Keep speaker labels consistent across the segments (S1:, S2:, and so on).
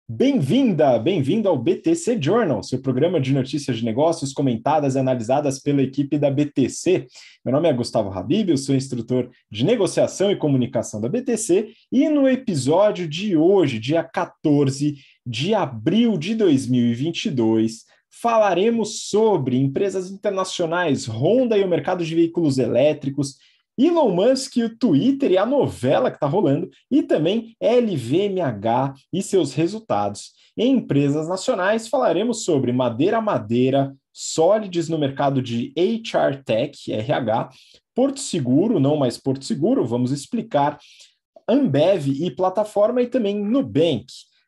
S1: Bem-vindo ao BTC Journal, seu programa de notícias de negócios comentadas e analisadas pela equipe da BTC. Meu nome é Gustavo Habib, eu sou instrutor de negociação e comunicação da BTC e no episódio de hoje, dia 14 de abril de 2022, falaremos sobre empresas internacionais, Honda e o mercado de veículos elétricos, Elon Musk e o Twitter e a novela que está rolando, e também LVMH e seus resultados. Em empresas nacionais, falaremos sobre Madeira Madeira, Solids no mercado de HR Tech, RH, Porto Seguro, não mais Porto Seguro, vamos explicar, Ambev e plataforma e também Nubank.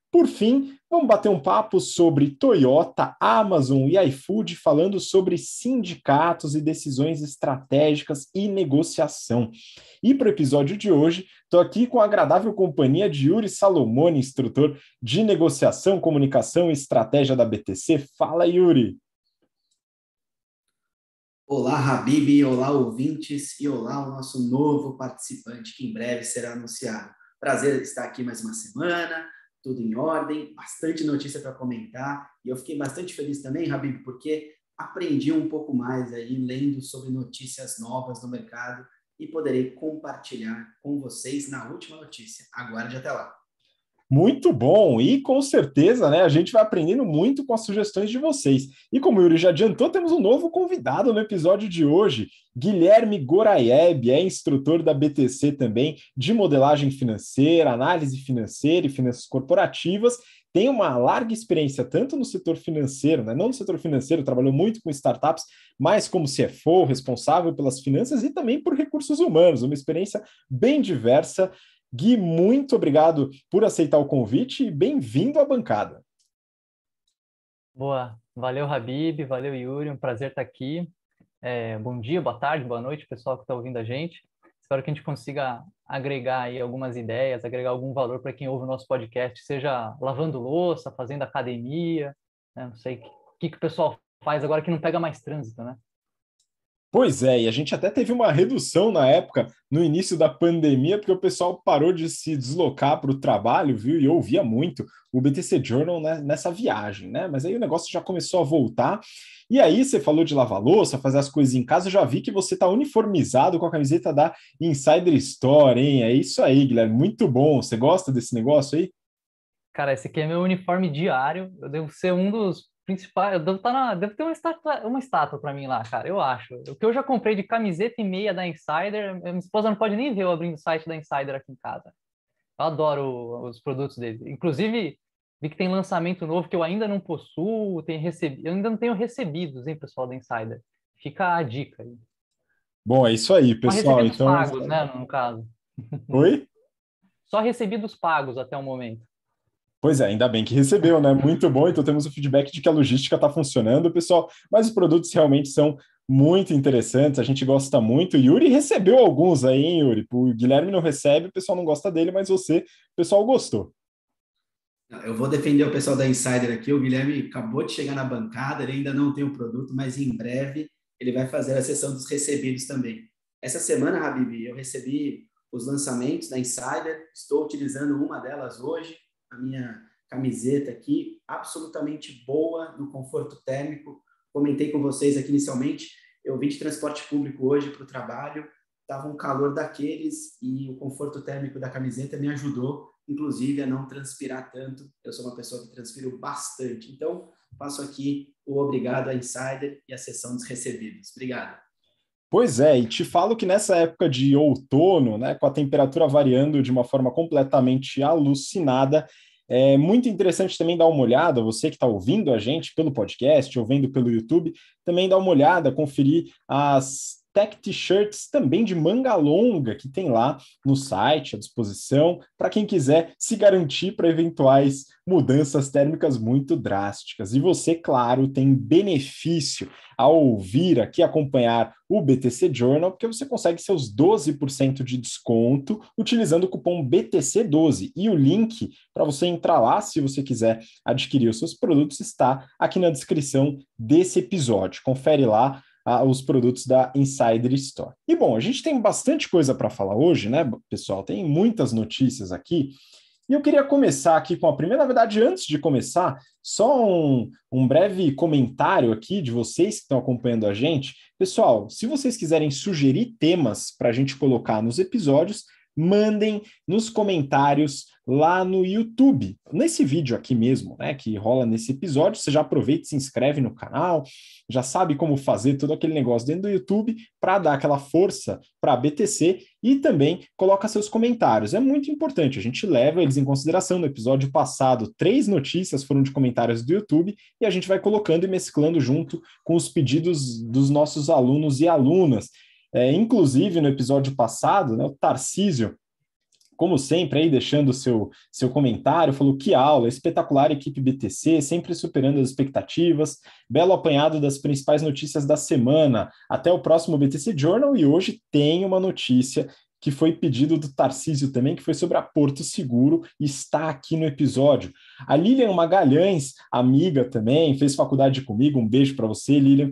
S1: Por fim, vamos bater um papo sobre Toyota, Amazon e iFood, falando sobre sindicatos e decisões estratégicas e negociação. E para o episódio de hoje, estou aqui com a agradável companhia de Yuri Salomone, instrutor de negociação, comunicação e estratégia da BTC. Fala, Yuri!
S2: Olá, Habib, olá, ouvintes, e olá, o nosso novo participante, que em breve será anunciado. Prazer estar aqui mais uma semana, tudo em ordem, bastante notícia para comentar, e eu fiquei bastante feliz também, Habib, porque aprendi um pouco mais aí, lendo sobre notícias novas no mercado, e poderei compartilhar com vocês na última notícia. Aguarde até lá.
S1: Muito bom, e com certeza, né, a gente vai aprendendo muito com as sugestões de vocês. E como o Yuri já adiantou, temos um novo convidado no episódio de hoje, Guilherme Goraieb, é instrutor da BTC também, de modelagem financeira, análise financeira e finanças corporativas, tem uma larga experiência tanto no setor financeiro, né, não no setor financeiro, trabalhou muito com startups, mas como CFO, responsável pelas finanças e também por recursos humanos, uma experiência bem diversa. Gui, muito obrigado por aceitar o convite e bem-vindo à bancada.
S3: Boa, valeu Habib, valeu Yuri, um prazer estar aqui. Bom dia, boa tarde, boa noite, pessoal que está ouvindo a gente. Espero que a gente consiga agregar aí algumas ideias, agregar algum valor para quem ouve o nosso podcast, seja lavando louça, fazendo academia, né? Não sei o que o pessoal faz agora que não pega mais trânsito, né?
S1: Pois é, e a gente até teve uma redução na época, no início da pandemia, porque o pessoal parou de se deslocar para o trabalho, viu? E eu ouvia muito o BTC Journal, né, nessa viagem, né? Mas aí o negócio já começou a voltar. E aí você falou de lavar louça, fazer as coisas em casa, eu já vi que você está uniformizado com a camiseta da Insider Store, hein? É isso aí, Guilherme, muito bom. Você gosta desse negócio aí?
S3: Cara, esse aqui é meu uniforme diário, eu devo ser um dos principais, deve ter uma estátua para mim lá, cara, eu acho. O que eu já comprei de camiseta e meia da Insider, minha esposa não pode nem ver eu abrindo o site da Insider aqui em casa. Eu adoro os produtos deles. Inclusive, vi que tem lançamento novo que eu ainda não possuo, eu ainda não tenho recebidos, hein, pessoal da Insider. Fica a dica aí.
S1: Bom, é isso aí,
S3: Mas
S1: pessoal.
S3: recebidos
S1: Então,
S3: pagos, né, no caso.
S1: oi?
S3: Só recebidos pagos até o momento.
S1: Pois é, ainda bem que recebeu, né? Muito bom. Então temos o feedback de que a logística está funcionando, pessoal. Mas os produtos realmente são muito interessantes, a gente gosta muito. Yuri recebeu alguns aí, hein, Yuri? O Guilherme não recebe, o pessoal não gosta dele, mas você, o pessoal gostou.
S2: Eu vou defender o pessoal da Insider aqui. O Guilherme acabou de chegar na bancada, ele ainda não tem o produto, mas em breve ele vai fazer a sessão dos recebidos também. Essa semana, Habib, eu recebi os lançamentos da Insider, estou utilizando uma delas hoje, a minha camiseta aqui, absolutamente boa no conforto térmico. Comentei com vocês aqui inicialmente, eu vim de transporte público hoje para o trabalho, estava um calor daqueles e o conforto térmico da camiseta me ajudou, inclusive, a não transpirar tanto. Eu sou uma pessoa que transpiro bastante. Então, faço aqui o obrigado à Insider e a sessão dos recebidos. Obrigado.
S1: Pois é, e te falo que nessa época de outono, né, com a temperatura variando de uma forma completamente alucinada, é muito interessante também dar uma olhada, você que está ouvindo a gente pelo podcast ou vendo pelo YouTube, também dar uma olhada, conferir as tech t-shirts também de manga longa que tem lá no site à disposição, para quem quiser se garantir para eventuais mudanças térmicas muito drásticas. E você, claro, tem benefício ao ouvir aqui, acompanhar o BTC Journal, porque você consegue seus 12% de desconto utilizando o cupom BTC12. E o link para você entrar lá, se você quiser adquirir os seus produtos, está aqui na descrição desse episódio. Confere lá os produtos da Insider Store. E bom, a gente tem bastante coisa para falar hoje, né, pessoal? Tem muitas notícias aqui. E eu queria começar aqui com a primeira, na verdade, antes de começar, só um breve comentário aqui de vocês que estão acompanhando a gente. Pessoal, se vocês quiserem sugerir temas para a gente colocar nos episódios, mandem nos comentários lá no YouTube, nesse vídeo aqui mesmo, né, que rola nesse episódio. Você já aproveita e se inscreve no canal, já sabe como fazer todo aquele negócio dentro do YouTube para dar aquela força para a BTC e também coloca seus comentários. É muito importante, a gente leva eles em consideração. No episódio passado, 3 notícias foram de comentários do YouTube e a gente vai colocando e mesclando junto com os pedidos dos nossos alunos e alunas. Inclusive, no episódio passado, né, o Tarcísio, como sempre, aí deixando o seu comentário, falou que aula, espetacular equipe BTC, sempre superando as expectativas, belo apanhado das principais notícias da semana, até o próximo BTC Journal, e hoje tem uma notícia que foi pedido do Tarcísio também, que foi sobre a Porto Seguro, e está aqui no episódio. A Lilian Magalhães, amiga também, fez faculdade comigo, um beijo para você, Lilian.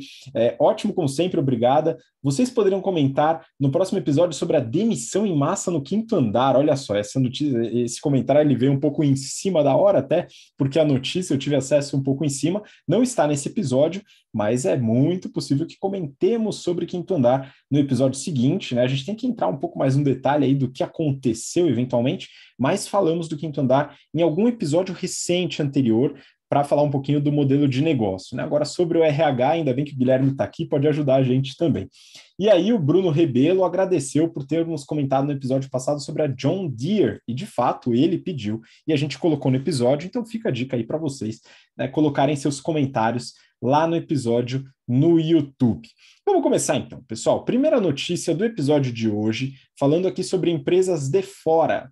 S1: Ótimo, como sempre, obrigada. Vocês poderiam comentar no próximo episódio sobre a demissão em massa no 5º andar. Olha só, essa notícia, esse comentário ele veio um pouco em cima da hora até, porque a notícia eu tive acesso um pouco em cima, não está nesse episódio, mas é muito possível que comentemos sobre o 5º andar no episódio seguinte, né? A gente tem que entrar um pouco mais no detalhe aí do que aconteceu eventualmente, mas falamos do 5º andar em algum episódio recente anterior para falar um pouquinho do modelo de negócio, né? Agora, sobre o RH, ainda bem que o Guilherme está aqui, pode ajudar a gente também. E aí o Bruno Rebelo agradeceu por termos comentado no episódio passado sobre a John Deere, e de fato ele pediu, e a gente colocou no episódio, então fica a dica aí para vocês, né, colocarem seus comentários lá no episódio no YouTube. Vamos começar então, pessoal. Primeira notícia do episódio de hoje, falando aqui sobre empresas de fora.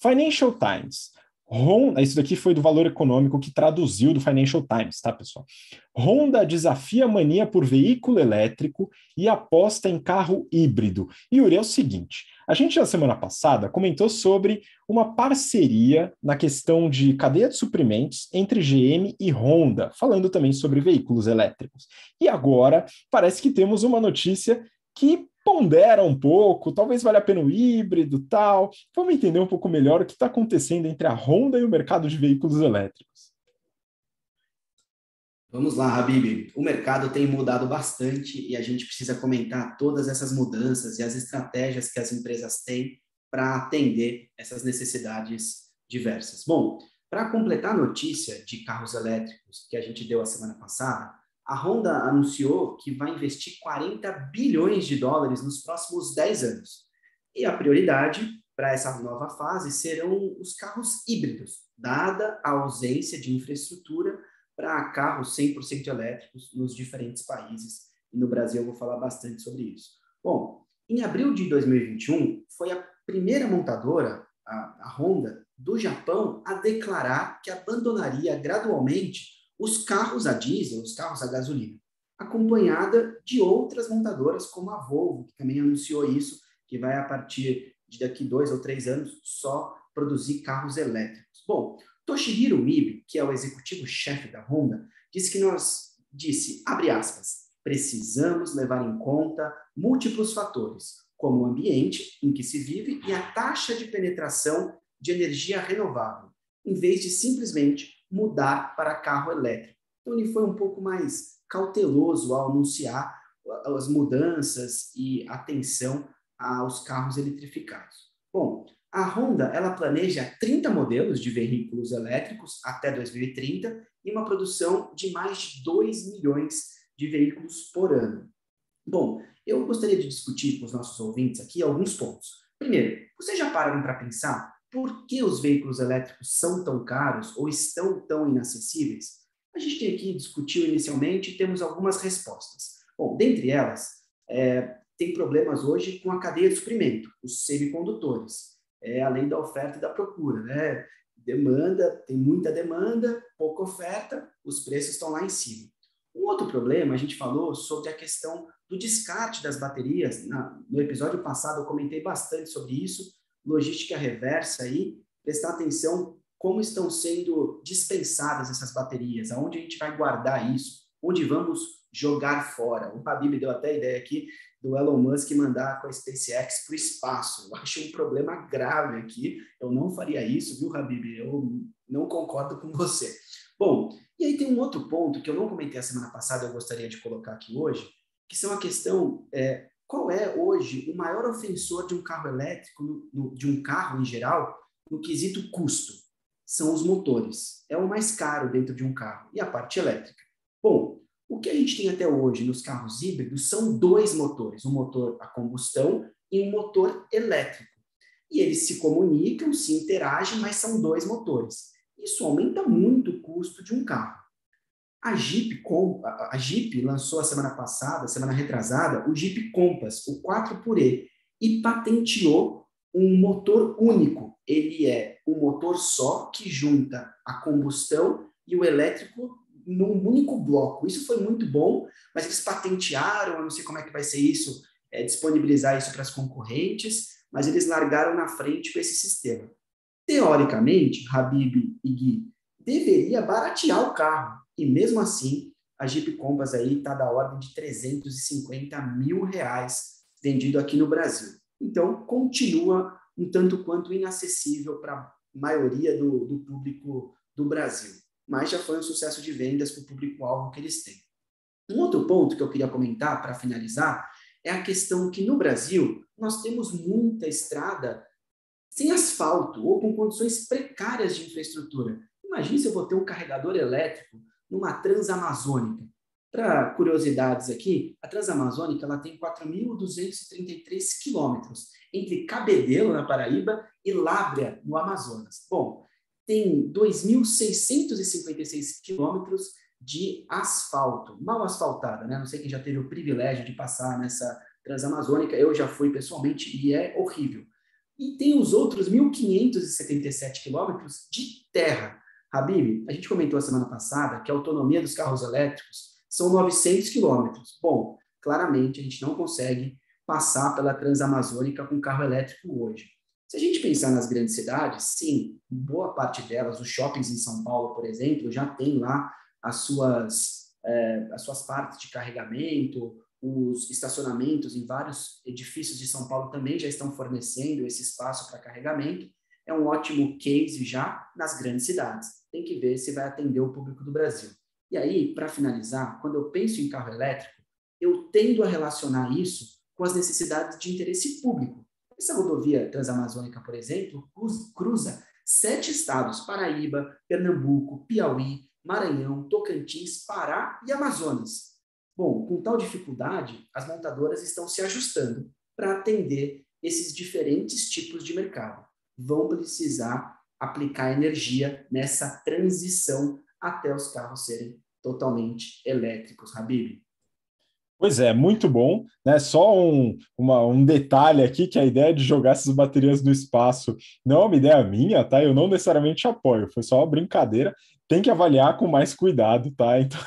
S1: Financial Times. Isso daqui foi do Valor Econômico que traduziu do Financial Times, tá, pessoal? Honda desafia a mania por veículo elétrico e aposta em carro híbrido. Yuri, é o seguinte, a gente na semana passada comentou sobre uma parceria na questão de cadeia de suprimentos entre GM e Honda, falando também sobre veículos elétricos. E agora parece que temos uma notícia que pondera um pouco, talvez valha a pena o híbrido, tal. Vamos entender um pouco melhor o que está acontecendo entre a Honda e o mercado de veículos elétricos.
S2: Vamos lá, Habib. O mercado tem mudado bastante e a gente precisa comentar todas essas mudanças e as estratégias que as empresas têm para atender essas necessidades diversas. Bom, para completar a notícia de carros elétricos que a gente deu a semana passada, a Honda anunciou que vai investir 40 bilhões de dólares nos próximos 10 anos. E a prioridade para essa nova fase serão os carros híbridos, dada a ausência de infraestrutura para carros 100% elétricos nos diferentes países. E no Brasil eu vou falar bastante sobre isso. Bom, em abril de 2021, foi a primeira montadora, a Honda, do Japão, a declarar que abandonaria gradualmente os carros a diesel, os carros a gasolina, acompanhada de outras montadoras como a Volvo, que também anunciou isso, que vai a partir de daqui 2 ou 3 anos só produzir carros elétricos. Bom, Toshihiro Mibe, que é o executivo-chefe da Honda, disse, abre aspas, precisamos levar em conta múltiplos fatores, como o ambiente em que se vive e a taxa de penetração de energia renovável, em vez de simplesmente mudar para carro elétrico. Então, ele foi um pouco mais cauteloso ao anunciar as mudanças e atenção aos carros eletrificados. Bom, a Honda ela planeja 30 modelos de veículos elétricos até 2030 e uma produção de mais de 2 milhões de veículos por ano. Bom, eu gostaria de discutir com os nossos ouvintes aqui alguns pontos. Primeiro, vocês já pararam para pensar por que os veículos elétricos são tão caros ou estão tão inacessíveis? A gente tem aqui, discutiu inicialmente e temos algumas respostas. Bom, dentre elas, tem problemas hoje com a cadeia de suprimento, os semicondutores, além da oferta e da procura, né? Tem muita demanda, pouca oferta, os preços estão lá em cima. Um outro problema, a gente falou sobre a questão do descarte das baterias. No episódio passado eu comentei bastante sobre isso, logística reversa aí, prestar atenção como estão sendo dispensadas essas baterias, aonde a gente vai guardar isso, onde vamos jogar fora. O Habib deu até a ideia aqui do Elon Musk mandar com a SpaceX para o espaço. Eu acho um problema grave aqui. Eu não faria isso, viu, Habib? Eu não concordo com você. Bom, e aí tem um outro ponto que eu não comentei a semana passada, eu gostaria de colocar aqui hoje, que são a questão, qual é hoje o maior ofensor de um carro elétrico, de um carro em geral, no quesito custo? São os motores. É o mais caro dentro de um carro, e a parte elétrica. Bom, o que a gente tem até hoje nos carros híbridos são 2 motores, um motor a combustão e um motor elétrico. E eles se comunicam, se interagem, mas são 2 motores. Isso aumenta muito o custo de um carro. A Jeep lançou a semana passada, semana retrasada, o Jeep Compass, o 4xe, e patenteou um motor único. Ele é um motor só que junta a combustão e o elétrico num único bloco. Isso foi muito bom, mas eles patentearam, eu não sei como é que vai ser isso, disponibilizar isso para as concorrentes, mas eles largaram na frente com esse sistema. Teoricamente, Habib e Gui, deveria baratear o carro, e mesmo assim, a Jeep Compass aí está da ordem de R$350 mil vendido aqui no Brasil. Então, continua um tanto quanto inacessível para a maioria do público do Brasil. Mas já foi um sucesso de vendas para o público-alvo que eles têm. Um outro ponto que eu queria comentar, para finalizar, é a questão que no Brasil nós temos muita estrada sem asfalto ou com condições precárias de infraestrutura. Imagine se eu vou ter um carregador elétrico numa Transamazônica. Para curiosidades aqui, a Transamazônica ela tem 4.233 quilômetros entre Cabedelo, na Paraíba, e Lábrea, no Amazonas. Bom, tem 2.656 quilômetros de asfalto, mal asfaltada, né? Não sei quem já teve o privilégio de passar nessa Transamazônica, eu já fui pessoalmente e é horrível. E tem os outros 1.577 quilômetros de terra. Habib, a gente comentou a semana passada que a autonomia dos carros elétricos são 900 quilômetros. Bom, claramente a gente não consegue passar pela Transamazônica com carro elétrico hoje. Se a gente pensar nas grandes cidades, sim, boa parte delas, os shoppings em São Paulo, por exemplo, já tem lá as suas partes de carregamento, os estacionamentos em vários edifícios de São Paulo também já estão fornecendo esse espaço para carregamento. É um ótimo case já nas grandes cidades. Tem que ver se vai atender o público do Brasil. E aí, para finalizar, quando eu penso em carro elétrico, eu tendo a relacionar isso com as necessidades de interesse público. Essa rodovia transamazônica, por exemplo, cruza 7 estados: Paraíba, Pernambuco, Piauí, Maranhão, Tocantins, Pará e Amazonas. Bom, com tal dificuldade, as montadoras estão se ajustando para atender esses diferentes tipos de mercado. Vão precisar aplicar energia nessa transição até os carros serem totalmente elétricos, Habib.
S1: Pois é, muito bom, né? Só um detalhe aqui, que a ideia de jogar essas baterias no espaço não é uma ideia minha, tá? Eu não necessariamente apoio, foi só uma brincadeira. Tem que avaliar com mais cuidado, tá? Então,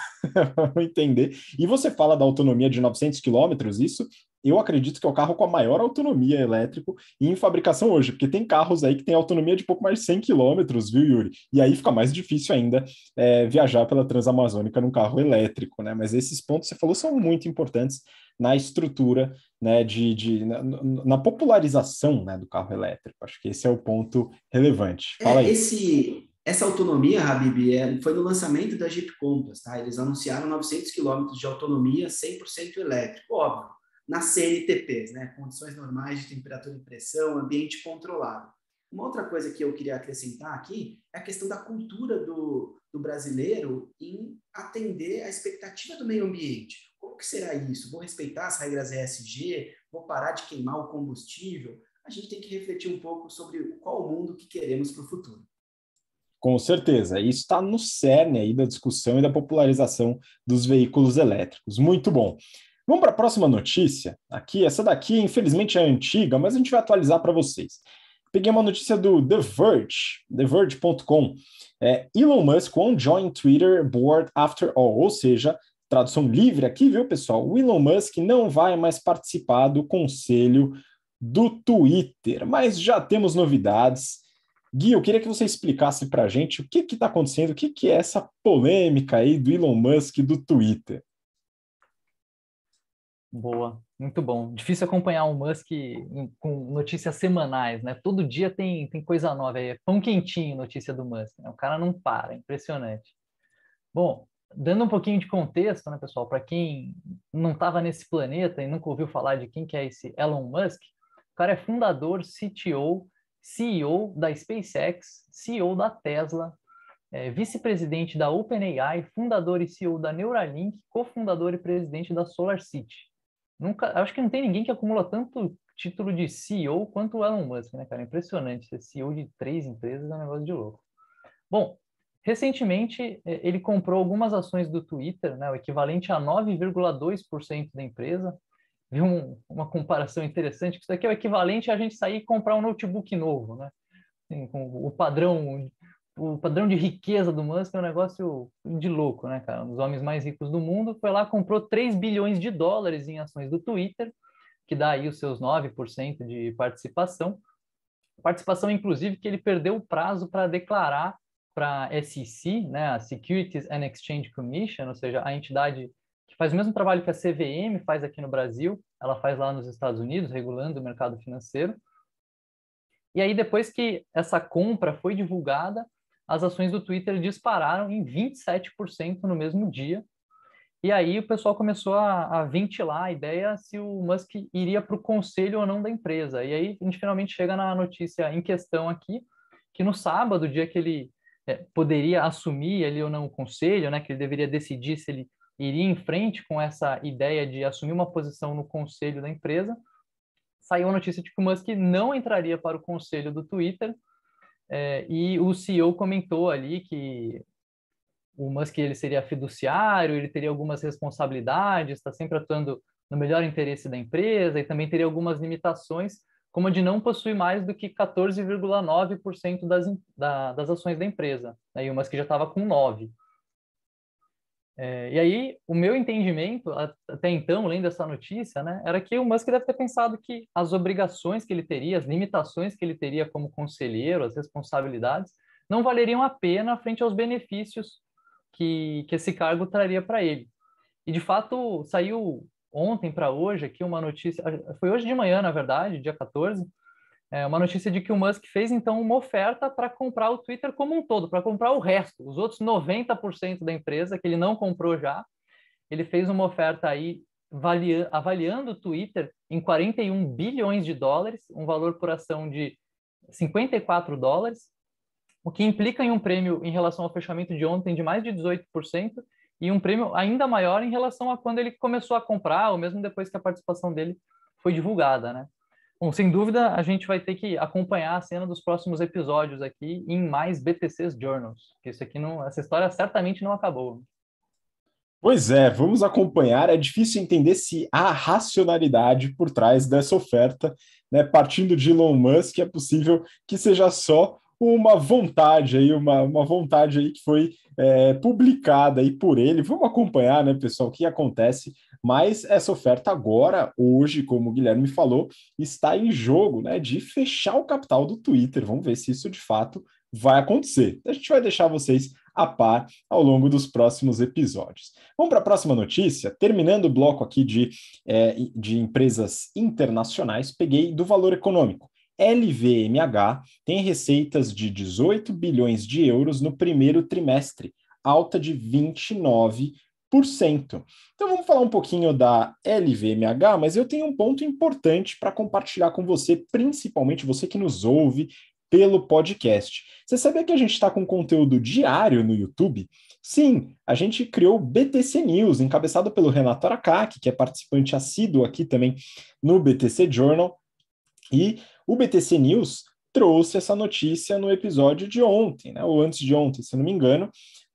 S1: vamos entender. E você fala da autonomia de 900 quilômetros, isso eu acredito que é o carro com a maior autonomia elétrico em fabricação hoje, porque tem carros aí que tem autonomia de pouco mais de 100 quilômetros, viu, Yuri? E aí fica mais difícil ainda viajar pela Transamazônica num carro elétrico, né? Mas esses pontos que você falou são muito importantes na estrutura, né, na popularização, né, do carro elétrico. Acho que esse é o ponto relevante. Fala aí.
S2: Essa autonomia, Habib, foi no lançamento da Jeep Compass, tá? Eles anunciaram 900 quilômetros de autonomia 100% elétrico, óbvio, nas CNTPs, né? Condições normais de temperatura e pressão, ambiente controlado. Uma outra coisa que eu queria acrescentar aqui é a questão da cultura do brasileiro em atender à expectativa do meio ambiente. Como que será isso? Vou respeitar as regras ESG? Vou parar de queimar o combustível? A gente tem que refletir um pouco sobre qual o mundo que queremos para o futuro.
S1: Com certeza, isso está no cerne aí da discussão e da popularização dos veículos elétricos. Muito bom. Vamos para a próxima notícia. Aqui, essa daqui, infelizmente, é antiga, mas a gente vai atualizar para vocês. Peguei uma notícia do The Verge, TheVerge.com. Elon Musk won't join Twitter board after all, ou seja, tradução livre aqui, viu, pessoal? O Elon Musk não vai mais participar do conselho do Twitter, mas já temos novidades. Gui, eu queria que você explicasse para a gente o que está acontecendo, o que é essa polêmica aí do Elon Musk do Twitter.
S3: Boa. Muito bom. Difícil acompanhar o Musk com notícias semanais, né? Todo dia tem coisa nova. É pão quentinho notícia do Musk, né? O cara não para, é impressionante. Bom, dando um pouquinho de contexto, né, pessoal, para quem não estava nesse planeta e nunca ouviu falar de quem que é esse Elon Musk, o cara é fundador, CTO, CEO da SpaceX, CEO da Tesla, vice-presidente da OpenAI, fundador e CEO da Neuralink, cofundador e presidente da SolarCity. Acho que não tem ninguém que acumula tanto título de CEO quanto o Elon Musk, né, cara? Impressionante. Ser CEO de 3 empresas é um negócio de louco. Bom, recentemente ele comprou algumas ações do Twitter, né, o equivalente a 9,2% da empresa. Vi uma comparação interessante, que isso daqui é o equivalente a gente sair e comprar um notebook novo, né? Assim, com o padrão de riqueza do Musk é um negócio de louco, né, cara? Um dos homens mais ricos do mundo foi lá, comprou 3 bilhões de dólares em ações do Twitter, que dá aí os seus 9% de participação. Participação, inclusive, que ele perdeu o prazo para declarar para a SEC, né, a Securities and Exchange Commission, ou seja, a entidade que faz o mesmo trabalho que a CVM faz aqui no Brasil, ela faz lá nos Estados Unidos, regulando o mercado financeiro. E aí, depois que essa compra foi divulgada, as ações do Twitter dispararam em 27% no mesmo dia. E aí o pessoal começou a ventilar a ideia se o Musk iria para o conselho ou não da empresa. E aí a gente finalmente chega na notícia em questão aqui, que no sábado, dia que ele poderia assumir ali ou não o conselho, né, que ele deveria decidir se ele iria em frente com essa ideia de assumir uma posição no conselho da empresa, saiu a notícia de que o Musk não entraria para o conselho do Twitter, e o CEO comentou ali que o Musk ele seria fiduciário, ele teria algumas responsabilidades, está sempre atuando no melhor interesse da empresa e também teria algumas limitações, como a de não possuir mais do que 14,9% das ações da empresa. E o Musk já estava com 9%. E aí, o meu entendimento, até então, lendo essa notícia, né, era que o Musk deve ter pensado que as obrigações que ele teria, as limitações que ele teria como conselheiro, as responsabilidades, não valeriam a pena frente aos benefícios que esse cargo traria para ele. E, de fato, saiu ontem para hoje aqui uma notícia, foi hoje de manhã, na verdade, dia 14, uma notícia de que o Musk fez, então, uma oferta para comprar o Twitter como um todo, para comprar o resto, os outros 90% da empresa, que ele não comprou já. Ele fez uma oferta aí avaliando o Twitter em 41 bilhões de dólares, um valor por ação de 54 dólares, o que implica em um prêmio em relação ao fechamento de ontem de mais de 18% e um prêmio ainda maior em relação a quando ele começou a comprar, ou mesmo depois que a participação dele foi divulgada, né? Bom, sem dúvida, a gente vai ter que acompanhar a cena dos próximos episódios aqui em mais BTC's Journals, que essa história certamente não acabou.
S1: Pois é, vamos acompanhar. É difícil entender se há racionalidade por trás dessa oferta, né? Partindo de Elon Musk, é possível que seja só uma vontade aí, uma vontade aí que foi publicada aí por ele. Vamos acompanhar, né, pessoal, o que acontece. Mas essa oferta agora, hoje, como o Guilherme falou, está em jogo, né, de fechar o capital do Twitter. Vamos ver se isso de fato vai acontecer. A gente vai deixar vocês a par ao longo dos próximos episódios. Vamos para a próxima notícia. Terminando o bloco aqui de empresas internacionais, peguei do valor econômico. LVMH tem receitas de 18 bilhões de euros no primeiro trimestre, alta de 29%. Então vamos falar um pouquinho da LVMH, mas eu tenho um ponto importante para compartilhar com você, principalmente você que nos ouve pelo podcast. Você sabia que a gente está com conteúdo diário no YouTube? Sim, a gente criou o BTC News, encabeçado pelo Renato Aracaki, que é participante assíduo aqui também no BTC Journal, e o BTC News trouxe essa notícia no episódio de ontem, né, ou antes de ontem, se não me engano,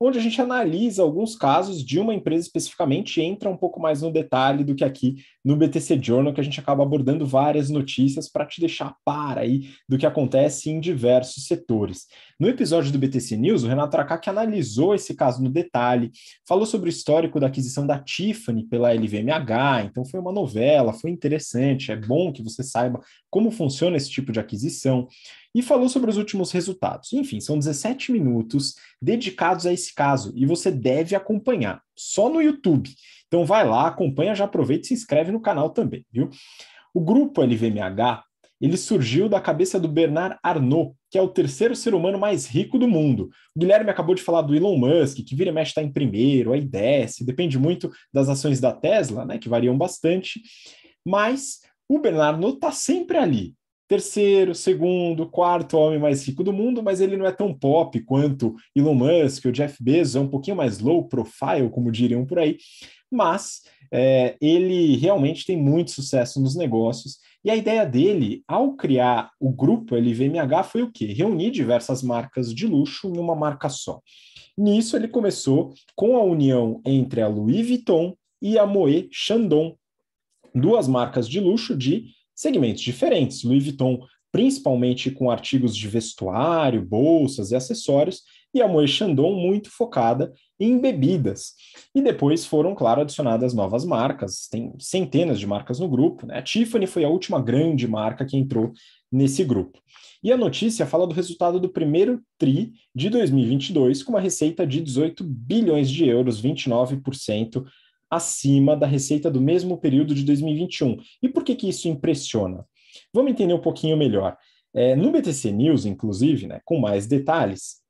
S1: onde a gente analisa alguns casos de uma empresa especificamente, entra um pouco mais no detalhe do que aqui no BTC Journal, que a gente acaba abordando várias notícias para te deixar a par aí do que acontece em diversos setores. No episódio do BTC News, o Renato Aracaki analisou esse caso no detalhe, falou sobre o histórico da aquisição da Tiffany pela LVMH, então foi uma novela, foi interessante, é bom que você saiba como funciona esse tipo de aquisição. e falou sobre os últimos resultados. Enfim, são 17 minutos dedicados a esse caso e você deve acompanhar, só no YouTube. Então vai lá, acompanha, já aproveita e se inscreve no canal também, viu? O grupo LVMH, ele surgiu da cabeça do Bernard Arnault, que é o terceiro ser humano mais rico do mundo. O Guilherme acabou de falar do Elon Musk, que vira e mexe está em primeiro, aí desce, depende muito das ações da Tesla, né, que variam bastante, mas o Bernard Arnault está sempre ali. Terceiro, segundo, quarto homem mais rico do mundo, mas ele não é tão pop quanto Elon Musk ou Jeff Bezos, é um pouquinho mais low profile, como diriam por aí, mas ele realmente tem muito sucesso nos negócios. E a ideia dele, ao criar o grupo LVMH, foi o quê? Reunir diversas marcas de luxo em uma marca só. Nisso, ele começou com a união entre a Louis Vuitton e a Moët Chandon, duas marcas de luxo de segmentos diferentes. Louis Vuitton, principalmente com artigos de vestuário, bolsas e acessórios, e a Moët Chandon muito focada em bebidas. E depois foram, claro, adicionadas novas marcas, tem centenas de marcas no grupo, né? A Tiffany foi a última grande marca que entrou nesse grupo. E a notícia fala do resultado do primeiro TRI de 2022, com uma receita de 18 bilhões de euros, 29% acima da receita do mesmo período de 2021. E por que isso impressiona? Vamos entender um pouquinho melhor. No BTC News, inclusive, né, com mais detalhes,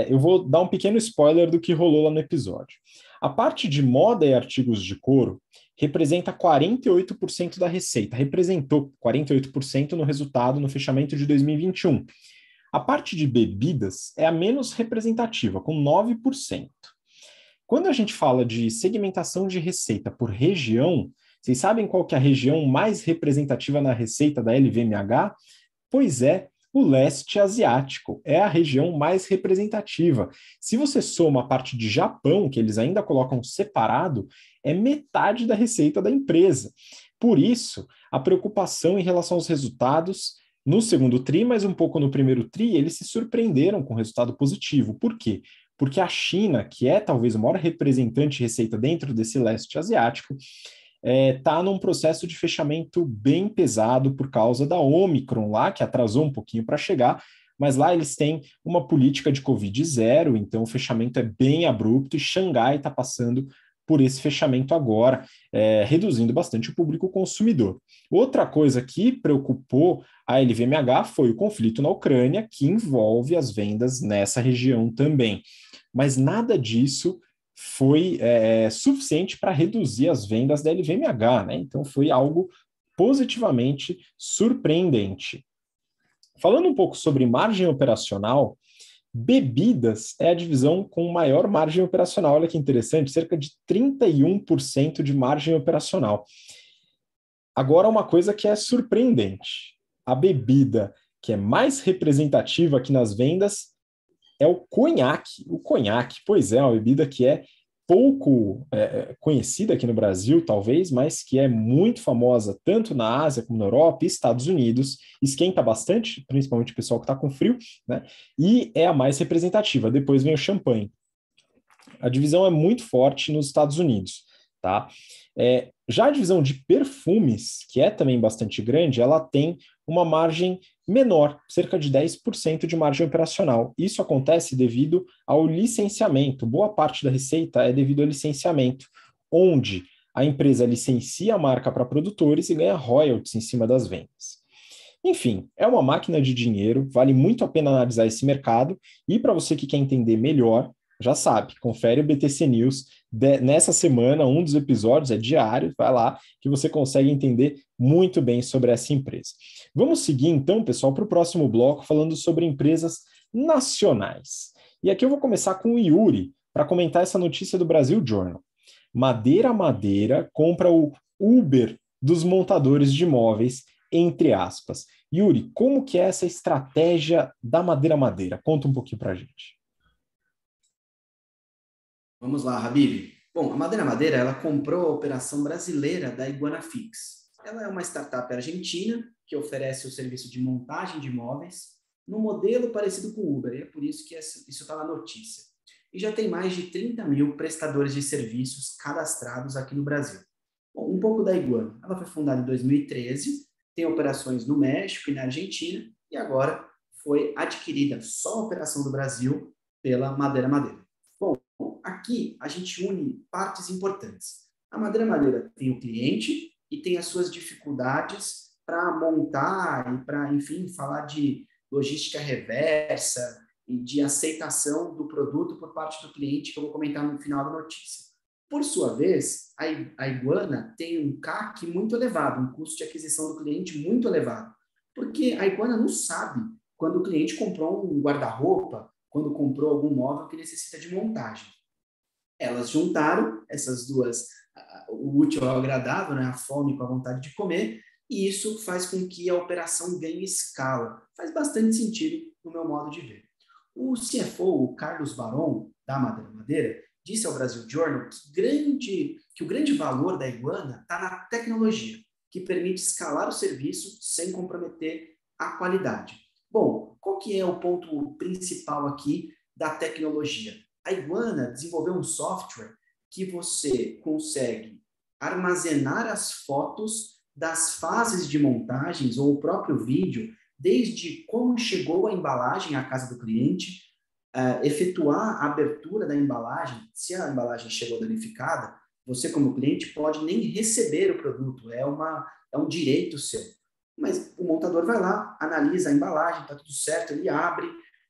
S1: eu vou dar um pequeno spoiler do que rolou lá no episódio. A parte de moda e artigos de couro representa 48% da receita, representou 48% no resultado no fechamento de 2021. A parte de bebidas é a menos representativa, com 9%. Quando a gente fala de segmentação de receita por região, vocês sabem qual que é a região mais representativa na receita da LVMH? Pois é, o leste asiático é a região mais representativa. Se você soma a parte de Japão, que eles ainda colocam separado, é metade da receita da empresa. Por isso, a preocupação em relação aos resultados no segundo TRI, mas um pouco no primeiro TRI, eles se surpreenderam com o resultado positivo. Por quê? Porque a China, que é talvez o maior representante de receita dentro desse leste asiático, está num processo de fechamento bem pesado por causa da Omicron lá, que atrasou um pouquinho para chegar, mas lá eles têm uma política de Covid zero, então o fechamento é bem abrupto e Xangai está passando por esse fechamento agora, reduzindo bastante o público consumidor. Outra coisa que preocupou a LVMH foi o conflito na Ucrânia, que envolve as vendas nessa região também. Mas nada disso foi suficiente para reduzir as vendas da LVMH, né? Então foi algo positivamente surpreendente. Falando um pouco sobre margem operacional, bebidas é a divisão com maior margem operacional. Olha que interessante, cerca de 31% de margem operacional. Agora, uma coisa que é surpreendente: a bebida que é mais representativa aqui nas vendas é o conhaque. O conhaque, pois é uma bebida que é pouco conhecida aqui no Brasil, talvez, mas que é muito famosa tanto na Ásia como na Europa e Estados Unidos, esquenta bastante, principalmente o pessoal que está com frio, né? E é a mais representativa. Depois vem o champanhe. A divisão é muito forte nos Estados Unidos, tá? Já a divisão de perfumes, que é também bastante grande, ela tem uma margem menor, cerca de 10% de margem operacional. Isso acontece devido ao licenciamento. Boa parte da receita é devido ao licenciamento, onde a empresa licencia a marca para produtores e ganha royalties em cima das vendas. Enfim, é uma máquina de dinheiro, vale muito a pena analisar esse mercado, e para você que quer entender melhor, já sabe, confere o BTC News nessa semana, um dos episódios é diário, vai lá que você consegue entender muito bem sobre essa empresa. Vamos seguir então, pessoal, para o próximo bloco falando sobre empresas nacionais. E aqui eu vou começar com o Yuri para comentar essa notícia do Brasil Journal. Madeira compra o Uber dos montadores de imóveis, entre aspas. Yuri, como que é essa estratégia da Madeira? Conta um pouquinho para a gente.
S2: Vamos lá, Habib. Bom, a Madeira, ela comprou a operação brasileira da Iguanafix. Ela é uma startup argentina que oferece o serviço de montagem de imóveis no modelo parecido com o Uber, e é por isso que isso está na notícia. E já tem mais de 30 mil prestadores de serviços cadastrados aqui no Brasil. Bom, um pouco da Iguana. Ela foi fundada em 2013, tem operações no México e na Argentina, e agora foi adquirida só a operação do Brasil pela Madeira Madeira. Bom, aqui a gente une partes importantes. A Madeira Madeira tem o cliente e tem as suas dificuldades para montar e para, enfim, falar de logística reversa e de aceitação do produto por parte do cliente, que eu vou comentar no final da notícia. Por sua vez, a Iguana tem um CAC muito elevado, um custo de aquisição do cliente muito elevado, porque a Iguana não sabe quando o cliente comprou um guarda-roupa, quando comprou algum móvel que necessita de montagem. Elas juntaram essas duas, o útil ao agradável, né? A fome com a vontade de comer, e isso faz com que a operação ganhe escala. Faz bastante sentido no meu modo de ver. O CFO, o Carlos Baron, da Madeira Madeira, disse ao Brasil Journal que o grande valor da Iguana está na tecnologia, que permite escalar o serviço sem comprometer a qualidade. Bom, qual que é o ponto principal aqui da tecnologia? A Iguana desenvolveu um software que você consegue armazenar as fotos das fases de montagens ou o próprio vídeo, desde como chegou a embalagem à casa do cliente, efetuar a abertura da embalagem. Se a embalagem chegou danificada, você como cliente pode nem receber o produto, é um direito seu. Mas o montador vai lá, analisa a embalagem, está tudo certo, ele abre,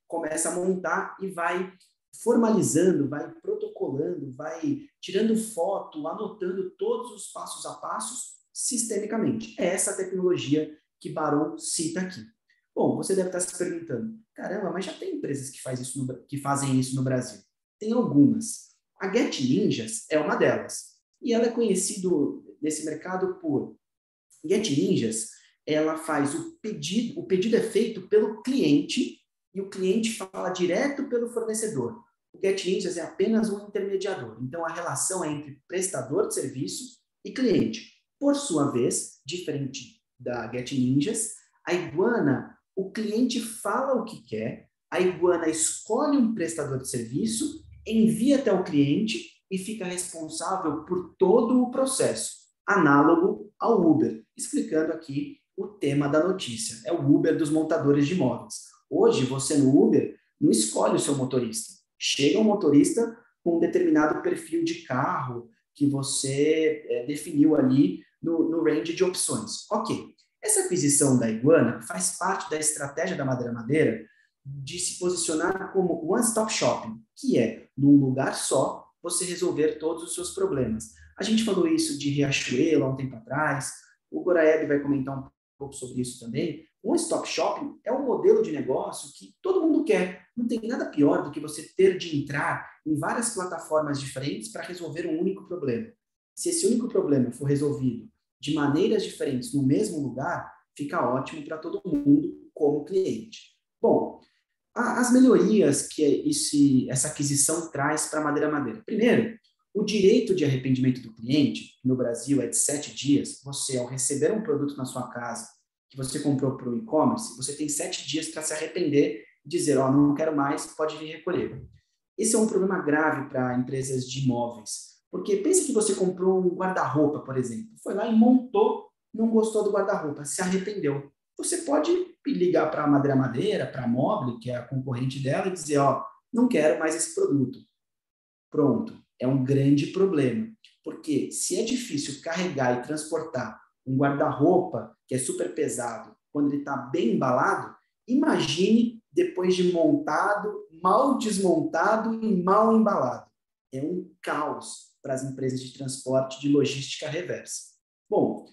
S2: começa a montar e vai formalizando, vai protocolando, vai tirando foto, anotando todos os passos a passos sistemicamente. É essa tecnologia que Baron cita aqui. Bom, você deve estar se perguntando, caramba, mas já tem empresas que fazem isso no Brasil. Tem algumas. A Get Ninjas é uma delas. E ela é conhecida nesse mercado por Get Ninjas. Ela faz o pedido é feito pelo cliente e o cliente fala direto pelo fornecedor. O Get Ninjas é apenas um intermediador. Então, a relação é entre prestador de serviço e cliente. Por sua vez, diferente da Get Ninjas, a Iguana, o cliente fala o que quer, a Iguana escolhe um prestador de serviço, envia até o cliente e fica responsável por todo o processo, análogo ao Uber, explicando aqui o tema da notícia. É o Uber dos montadores de imóveis. Hoje, você no Uber não escolhe o seu motorista. Chega um motorista com um determinado perfil de carro que você definiu ali no range de opções. Ok. Essa aquisição da Iguana faz parte da estratégia da Madeira Madeira de se posicionar como one-stop shopping, que é, num lugar só, você resolver todos os seus problemas. A gente falou isso de Riachuelo há um tempo atrás, o Goraeb vai comentar um pouco sobre isso também. One-stop shopping é um modelo de negócio que todo mundo quer. Não tem nada pior do que você ter de entrar em várias plataformas diferentes para resolver um único problema. Se esse único problema for resolvido de maneiras diferentes no mesmo lugar, fica ótimo para todo mundo como cliente. Bom, as melhorias que essa aquisição traz para a Madeira Madeira. Primeiro, o direito de arrependimento do cliente, que no Brasil é de 7 dias. Você, ao receber um produto na sua casa, que você comprou por um e-commerce, você tem 7 dias para se arrepender e dizer, não quero mais, pode vir recolher. Esse é um problema grave para empresas de imóveis. Porque pense que você comprou um guarda-roupa, por exemplo. Foi lá e montou, não gostou do guarda-roupa, se arrependeu. Você pode ligar para a Madeira Madeira, para a Mobile, que é a concorrente dela, e dizer, não quero mais esse produto. Pronto. É um grande problema. Porque se é difícil carregar e transportar um guarda-roupa que é super pesado, quando ele está bem embalado, imagine depois de montado, mal desmontado e mal embalado. É um caos para as empresas de transporte de logística reversa. Bom,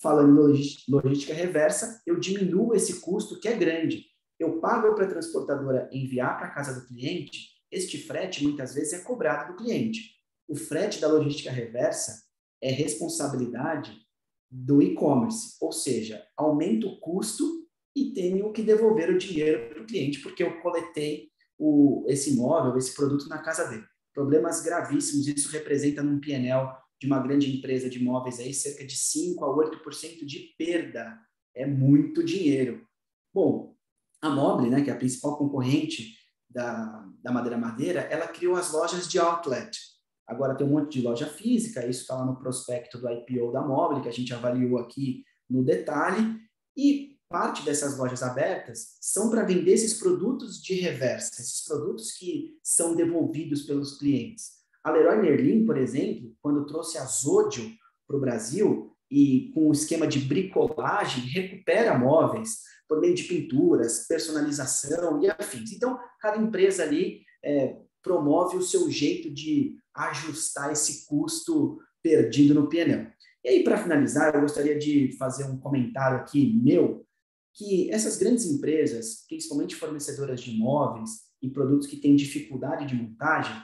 S2: falando em logística reversa, eu diminuo esse custo que é grande. Eu pago para a transportadora enviar para a casa do cliente, este frete muitas vezes é cobrado do cliente. O frete da logística reversa é responsabilidade do e-commerce, ou seja, aumenta o custo e tenho que devolver o dinheiro para o cliente porque eu coletei esse imóvel, esse produto na casa dele. Problemas gravíssimos, isso representa num P&L de uma grande empresa de imóveis aí cerca de 5 a 8% de perda. É muito dinheiro. Bom, a Mobile, né, que é a principal concorrente da Madeira Madeira, ela criou as lojas de outlet. Agora tem um monte de loja física, isso está lá no prospecto do IPO da Mobile, que a gente avaliou aqui no detalhe, e parte dessas lojas abertas são para vender esses produtos de reversa, esses produtos que são devolvidos pelos clientes. A Leroy Merlin, por exemplo, quando trouxe a Zodio para o Brasil e com o esquema de bricolagem, recupera móveis por meio de pinturas, personalização e afins. Então, cada empresa ali promove o seu jeito de ajustar esse custo perdido no P&L. E aí, para finalizar, eu gostaria de fazer um comentário aqui meu, que essas grandes empresas, principalmente fornecedoras de imóveis e produtos que têm dificuldade de montagem,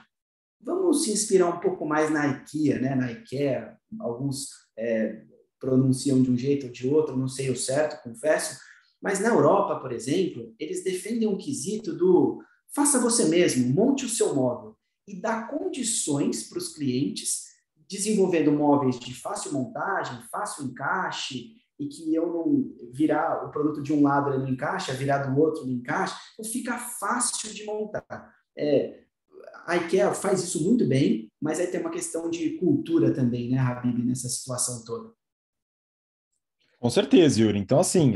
S2: vamos se inspirar um pouco mais na IKEA, né? Na IKEA, alguns pronunciam de um jeito ou de outro, não sei o certo, confesso, mas na Europa, por exemplo, eles defendem um quesito do faça você mesmo, monte o seu móvel e dá condições para os clientes, desenvolvendo móveis de fácil montagem, fácil encaixe, e que eu não virar o produto de um lado ele não encaixa, virar do outro ele encaixa, então fica fácil de montar. A IKEA faz isso muito bem, mas aí tem uma questão de cultura também, né, Habib, nessa situação toda.
S1: Com certeza, Yuri. Então, assim,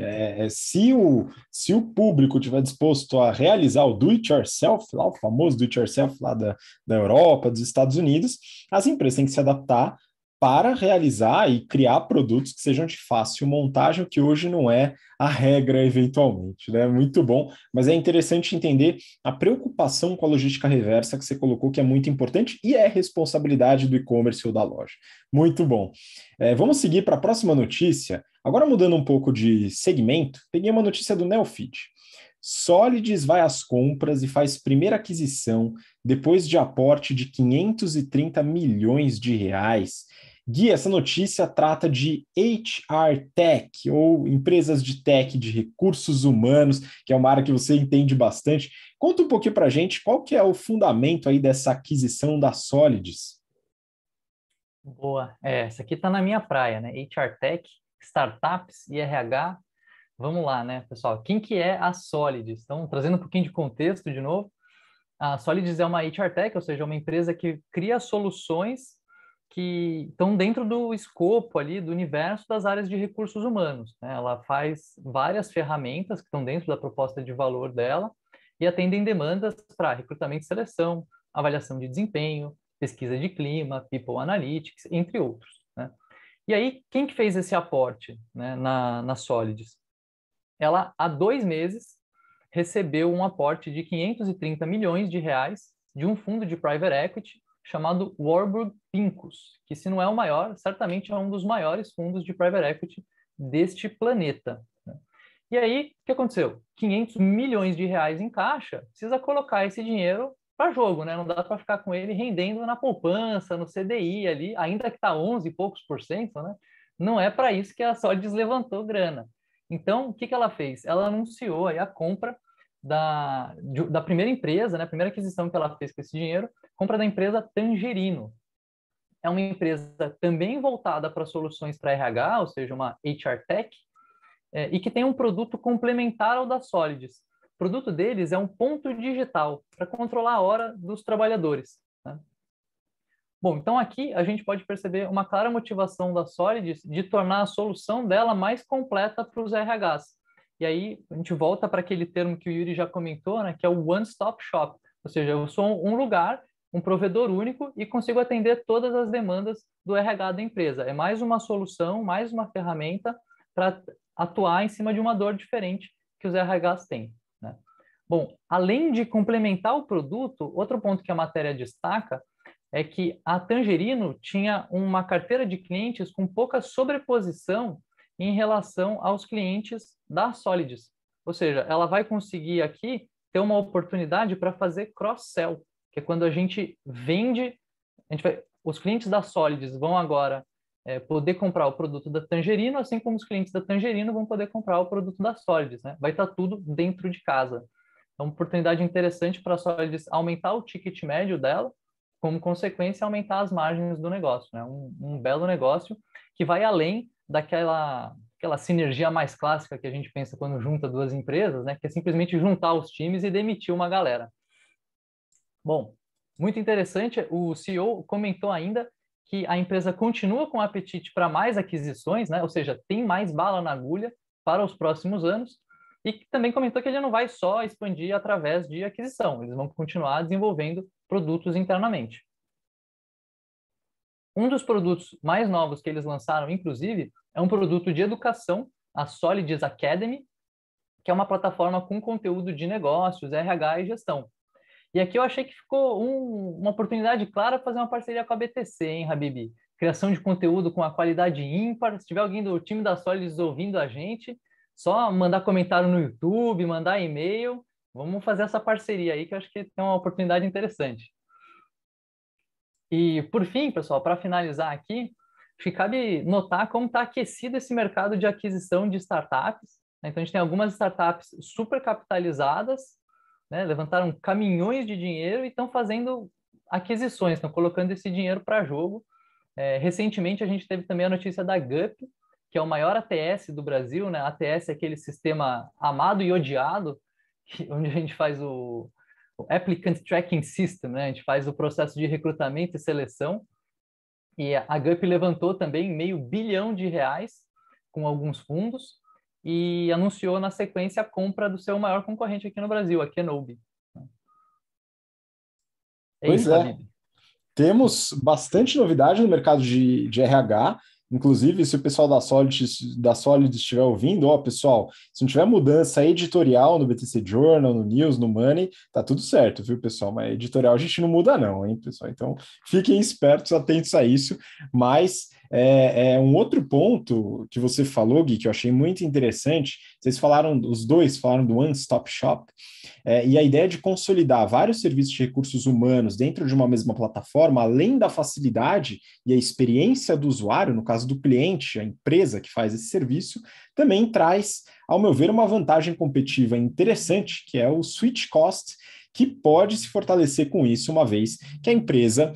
S1: se o público estiver disposto a realizar o do-it-yourself, lá, o famoso do-it-yourself lá da Europa, dos Estados Unidos, as empresas têm que se adaptar para realizar e criar produtos que sejam de fácil montagem, o que hoje não é a regra, eventualmente, né? Muito bom, mas é interessante entender a preocupação com a logística reversa que você colocou, que é muito importante e é responsabilidade do e-commerce ou da loja. Muito bom. Vamos seguir para a próxima notícia. Agora, mudando um pouco de segmento, peguei uma notícia do Neofeed. Solids vai às compras e faz primeira aquisição depois de aporte de 530 milhões de reais. Gui, essa notícia trata de HR Tech, ou empresas de tech, de recursos humanos, que é uma área que você entende bastante. Conta um pouquinho para a gente qual que é o fundamento aí dessa aquisição da Solids.
S3: Boa. Essa aqui está na minha praia, né? HR Tech, startups e RH. Vamos lá, né, pessoal? Quem que é a Solids? Então, trazendo um pouquinho de contexto de novo, a Solids é uma HR Tech, ou seja, uma empresa que cria soluções que estão dentro do escopo ali, do universo das áreas de recursos humanos, né? Ela faz várias ferramentas que estão dentro da proposta de valor dela e atendem demandas para recrutamento e seleção, avaliação de desempenho, pesquisa de clima, people analytics, entre outros, né? E aí, quem que fez esse aporte, né, na Solids? Ela, há 2 meses, recebeu um aporte de 530 milhões de reais de um fundo de private equity chamado Warburg Pincus, que se não é o maior, certamente é um dos maiores fundos de private equity deste planeta, né? E aí, o que aconteceu? 500 milhões de reais em caixa, precisa colocar esse dinheiro para jogo, né? Não dá para ficar com ele rendendo na poupança, no CDI ali, ainda que está 11 e poucos por cento, né? Não é para isso que a Solids levantou grana. Então, o que ela fez? Ela anunciou aí a compra da primeira empresa, né? A primeira aquisição que ela fez com esse dinheiro, compra da empresa Tangerino. É uma empresa também voltada para soluções para RH, ou seja, uma HR Tech, e que tem um produto complementar ao da Solids. O produto deles é um ponto digital para controlar a hora dos trabalhadores, né? Bom, então aqui a gente pode perceber uma clara motivação da Solids de tornar a solução dela mais completa para os RHs. E aí a gente volta para aquele termo que o Yuri já comentou, né, que é o one-stop shop. Ou seja, eu sou um lugar, um provedor único e consigo atender todas as demandas do RH da empresa. É mais uma solução, mais uma ferramenta para atuar em cima de uma dor diferente que os RHs têm, né? Bom, além de complementar o produto, outro ponto que a matéria destaca é que a Tangerino tinha uma carteira de clientes com pouca sobreposição em relação aos clientes da Solids. Ou seja, ela vai conseguir aqui ter uma oportunidade para fazer cross-sell, que é quando a gente vende, os clientes da Solids vão agora poder comprar o produto da Tangerino, assim como os clientes da Tangerino vão poder comprar o produto da Solids, né? Vai estar tudo dentro de casa. É uma oportunidade interessante para a Solids aumentar o ticket médio dela, como consequência, aumentar as margens do negócio, né? Um belo negócio que vai além daquela sinergia mais clássica que a gente pensa quando junta duas empresas, né? Que é simplesmente juntar os times e demitir uma galera. Bom, muito interessante. O CEO comentou ainda que a empresa continua com apetite para mais aquisições, né? Ou seja, tem mais bala na agulha para os próximos anos, e também comentou que ele não vai só expandir através de aquisição, eles vão continuar desenvolvendo produtos internamente. Um dos produtos mais novos que eles lançaram, inclusive, é um produto de educação, a Solids Academy, que é uma plataforma com conteúdo de negócios, RH e gestão. E aqui eu achei que ficou uma oportunidade clara para fazer uma parceria com a BTC, hein, Habib? Criação de conteúdo com a qualidade ímpar. Se tiver alguém do time da Solids ouvindo a gente, só mandar comentário no YouTube, mandar e-mail. Vamos fazer essa parceria aí, que eu acho que tem uma oportunidade interessante. E, por fim, pessoal, para finalizar aqui, acho que cabe notar como está aquecido esse mercado de aquisição de startups. Então, a gente tem algumas startups super capitalizadas, né, levantaram caminhões de dinheiro e estão fazendo aquisições, estão colocando esse dinheiro para jogo. Recentemente, a gente teve também a notícia da Gup, que é o maior ATS do Brasil, né? ATS é aquele sistema amado e odiado, onde a gente faz o Applicant Tracking System, né? A gente faz o processo de recrutamento e seleção. E a Gup levantou também R$500 bilhão com alguns fundos e anunciou na sequência a compra do seu maior concorrente aqui no Brasil, a Kenobi.
S1: Pois é. Temos bastante novidade no mercado de RH. Inclusive, se o pessoal da Solid estiver ouvindo, pessoal, se não tiver mudança editorial no BTC Journal, no News, no Money, tá tudo certo, viu, pessoal? Mas editorial a gente não muda não, hein, pessoal? Então, fiquem espertos, atentos a isso. Mas um outro ponto que você falou, Gui, que eu achei muito interessante, os dois falaram do One Stop Shop, e a ideia de consolidar vários serviços de recursos humanos dentro de uma mesma plataforma, além da facilidade e a experiência do usuário, no caso do cliente, a empresa que faz esse serviço, também traz, ao meu ver, uma vantagem competitiva interessante, que é o switch cost, que pode se fortalecer com isso, uma vez que a empresa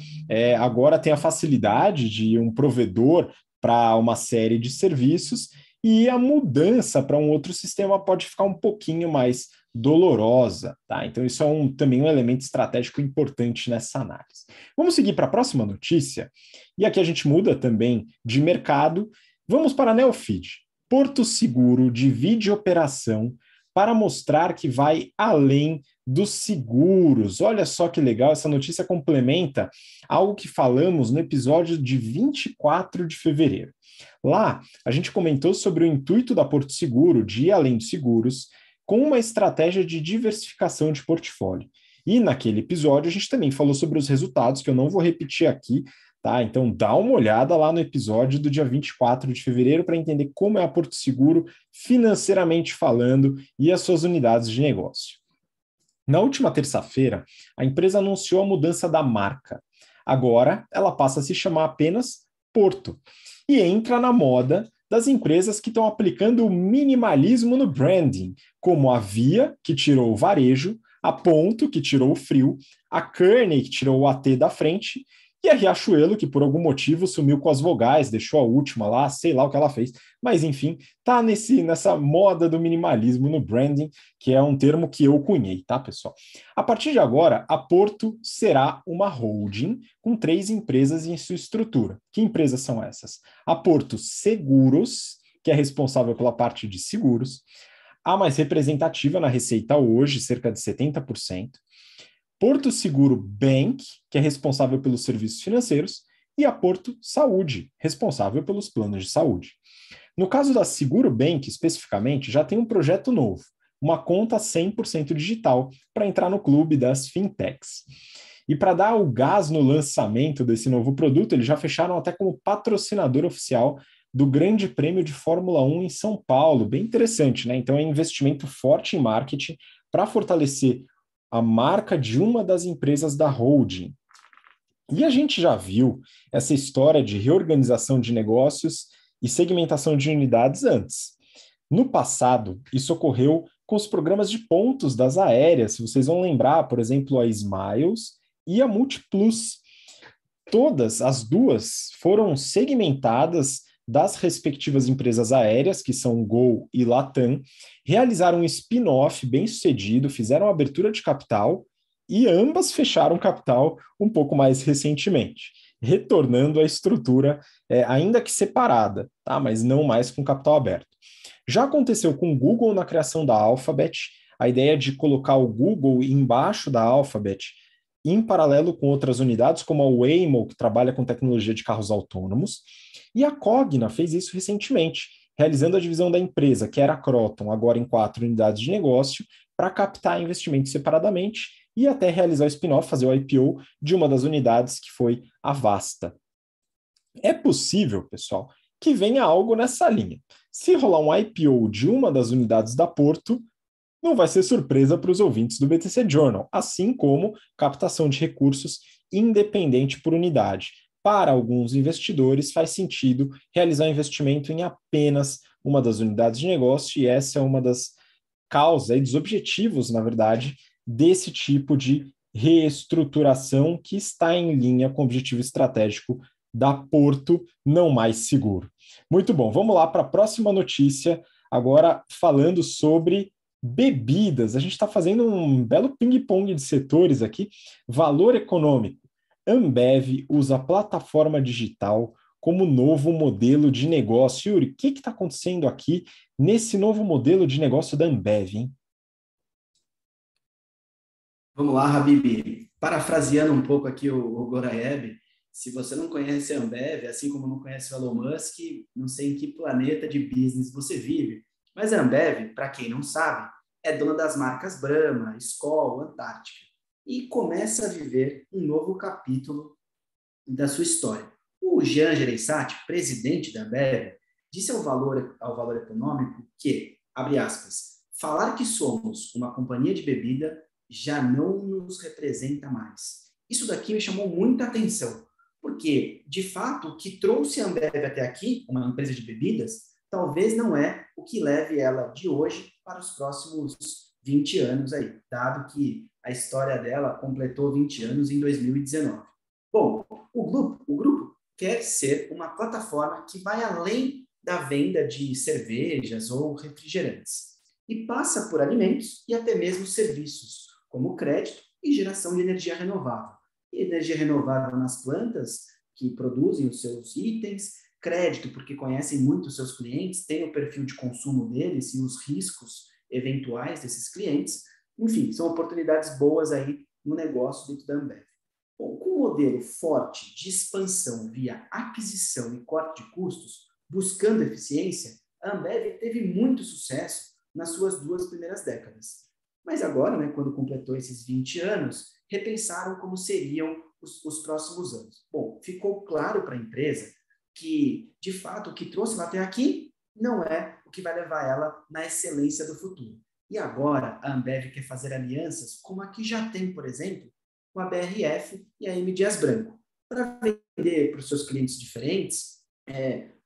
S1: agora tem a facilidade de um provedor para uma série de serviços, e a mudança para um outro sistema pode ficar um pouquinho mais dolorosa, tá? Então isso é também um elemento estratégico importante nessa análise. Vamos seguir para a próxima notícia, e aqui a gente muda também de mercado. Vamos para a Neofeed. Porto Seguro divide operação para mostrar que vai além dos seguros. Olha só que legal, essa notícia complementa algo que falamos no episódio de 24 de fevereiro. Lá, a gente comentou sobre o intuito da Porto Seguro de ir além dos seguros com uma estratégia de diversificação de portfólio. E naquele episódio a gente também falou sobre os resultados, que eu não vou repetir aqui, tá? Então dá uma olhada lá no episódio do dia 24 de fevereiro para entender como é a Porto Seguro financeiramente falando e as suas unidades de negócio. Na última terça-feira, a empresa anunciou a mudança da marca. Agora, ela passa a se chamar apenas Porto e entra na moda das empresas que estão aplicando o minimalismo no branding, como a Via, que tirou o varejo, a Ponto, que tirou o frio, a Kearney, que tirou o AT da frente, e a Riachuelo, que por algum motivo sumiu com as vogais, deixou a última lá, sei lá o que ela fez, mas enfim, tá nessa moda do minimalismo no branding, que é um termo que eu cunhei, tá, pessoal? A partir de agora, a Porto será uma holding com 3 empresas em sua estrutura. Que empresas são essas? A Porto Seguros, que é responsável pela parte de seguros, a mais representativa na receita hoje, cerca de 70%. Porto Seguro Bank, que é responsável pelos serviços financeiros, e a Porto Saúde, responsável pelos planos de saúde. No caso da Seguro Bank, especificamente, já tem um projeto novo, uma conta 100% digital para entrar no clube das fintechs. E para dar o gás no lançamento desse novo produto, eles já fecharam até como patrocinador oficial do Grande Prêmio de Fórmula 1 em São Paulo. Bem interessante, né? Então é um investimento forte em marketing para fortalecer a marca de uma das empresas da holding. E a gente já viu essa história de reorganização de negócios e segmentação de unidades antes. No passado, isso ocorreu com os programas de pontos das aéreas, se vocês vão lembrar, por exemplo, a Smiles e a Multiplus. Todas as duas foram segmentadas das respectivas empresas aéreas, que são Gol e Latam, realizaram um spin-off bem sucedido, fizeram abertura de capital e ambas fecharam capital um pouco mais recentemente, retornando à estrutura ainda que separada, tá? Mas não mais com capital aberto. Já aconteceu com o Google na criação da Alphabet, a ideia de colocar o Google embaixo da Alphabet, em paralelo com outras unidades, como a Waymo, que trabalha com tecnologia de carros autônomos, e a Cogna fez isso recentemente, realizando a divisão da empresa, que era a Croton, agora em 4 unidades de negócio, para captar investimentos separadamente e até realizar o spin-off, fazer o IPO de uma das unidades, que foi a Vasta. É possível, pessoal, que venha algo nessa linha. Se rolar um IPO de uma das unidades da Porto, não vai ser surpresa para os ouvintes do BTC Journal, assim como captação de recursos independente por unidade. Para alguns investidores, faz sentido realizar um investimento em apenas uma das unidades de negócio, e essa é uma das causas e dos objetivos, na verdade, desse tipo de reestruturação que está em linha com o objetivo estratégico da Porto, não mais seguro. Muito bom, vamos lá para a próxima notícia, agora falando sobre bebidas. A gente está fazendo um belo ping-pong de setores aqui. Valor econômico. Ambev usa plataforma digital como novo modelo de negócio. Yuri, o que está acontecendo aqui nesse novo modelo de negócio da Ambev, hein?
S2: Vamos lá, Habib. Parafraseando um pouco aqui o Goraieb, se você não conhece a Ambev, assim como não conhece o Elon Musk, não sei em que planeta de business você vive. Mas a Ambev, para quem não sabe, é dona das marcas Brahma, Skol, Antártica. E começa a viver um novo capítulo da sua história. O Jean Jereissati, presidente da Ambev, disse ao Valor Econômico que, abre aspas, falar que somos uma companhia de bebida já não nos representa mais. Isso daqui me chamou muita atenção, porque, de fato, o que trouxe a Ambev até aqui, uma empresa de bebidas, talvez não é o que leve ela de hoje para os próximos 20 anos aí, dado que a história dela completou 20 anos em 2019. Bom, o grupo quer ser uma plataforma que vai além da venda de cervejas ou refrigerantes e passa por alimentos e até mesmo serviços, como crédito e geração de energia renovável. E energia renovável nas plantas que produzem os seus itens, crédito porque conhecem muito os seus clientes, têm o perfil de consumo deles e os riscos eventuais desses clientes. Enfim, são oportunidades boas aí no negócio dentro da Ambev. Bom, com um modelo forte de expansão via aquisição e corte de custos, buscando eficiência, a Ambev teve muito sucesso nas suas 2 primeiras décadas. Mas agora, né, quando completou esses 20 anos, repensaram como seriam os próximos anos. Bom, ficou claro para a empresa que, de fato, o que trouxe ela até aqui não é o que vai levar ela na excelência do futuro. E agora a Ambev quer fazer alianças como a que já tem, por exemplo, com a BRF e a M. Dias Branco, para vender para os seus clientes diferentes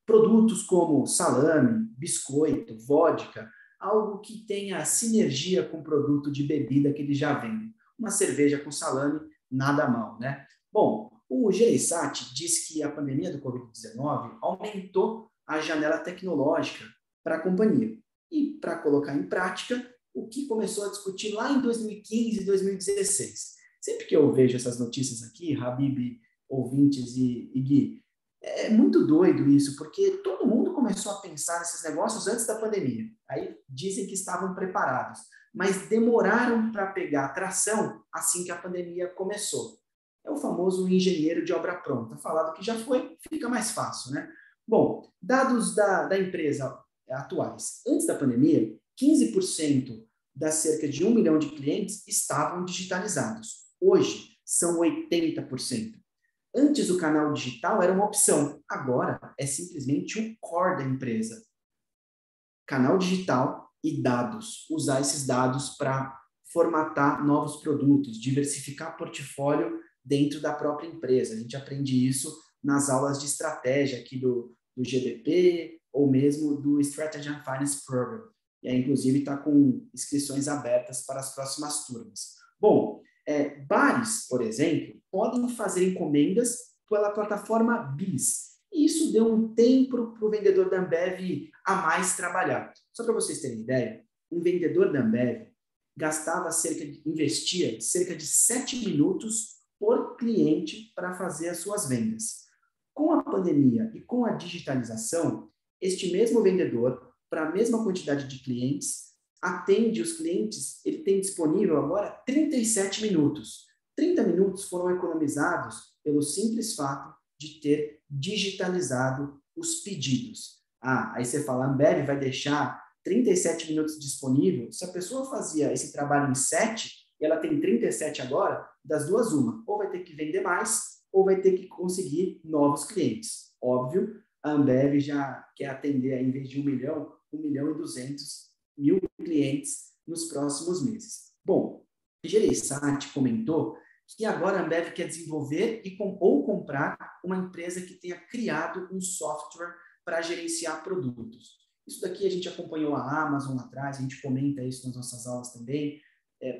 S2: produtos como salame, biscoito, vodka, algo que tenha sinergia com o produto de bebida que eles já vendem. Uma cerveja com salame, nada mal, né? Bom, o Gereissati diz que a pandemia do Covid-19 aumentou a janela tecnológica para a companhia. E para colocar em prática, o que começou a discutir lá em 2015 e 2016. Sempre que eu vejo essas notícias aqui, Habib, ouvintes e Gui, é muito doido isso, porque todo mundo começou a pensar nesses negócios antes da pandemia. Aí dizem que estavam preparados, mas demoraram para pegar tração assim que a pandemia começou. É o famoso engenheiro de obra pronta. Falado que já foi, fica mais fácil, né? Bom, dados da empresa atuais. Antes da pandemia, 15% das cerca de 1 milhão de clientes estavam digitalizados. Hoje, são 80%. Antes, o canal digital era uma opção. Agora, é simplesmente um core da empresa. Canal digital e dados. Usar esses dados para formatar novos produtos, diversificar portfólio dentro da própria empresa. A gente aprende isso nas aulas de estratégia aqui do GBP ou mesmo do Strategy and Finance Program. E aí, inclusive, está com inscrições abertas para as próximas turmas. Bom, bares, por exemplo, podem fazer encomendas pela plataforma BIS. E isso deu um tempo para o vendedor da Ambev a mais trabalhar. Só para vocês terem ideia, um vendedor da Ambev investia cerca de 7 minutos por cliente para fazer as suas vendas. Com a pandemia e com a digitalização, este mesmo vendedor para a mesma quantidade de clientes, atende os clientes, ele tem disponível agora 37 minutos. 30 minutos foram economizados pelo simples fato de ter digitalizado os pedidos. Aí você fala, a Ambev vai deixar 37 minutos disponível? Se a pessoa fazia esse trabalho em 7, e ela tem 37 agora, das duas uma, ou vai ter que vender mais, ou vai ter que conseguir novos clientes. Óbvio, a Ambev já quer atender, em vez de 1 milhão, 1.200.000 clientes nos próximos meses. Bom, Gereissati comentou que agora a Ambev quer desenvolver ou comprar uma empresa que tenha criado um software para gerenciar produtos. Isso daqui a gente acompanhou a Amazon lá atrás, a gente comenta isso nas nossas aulas também.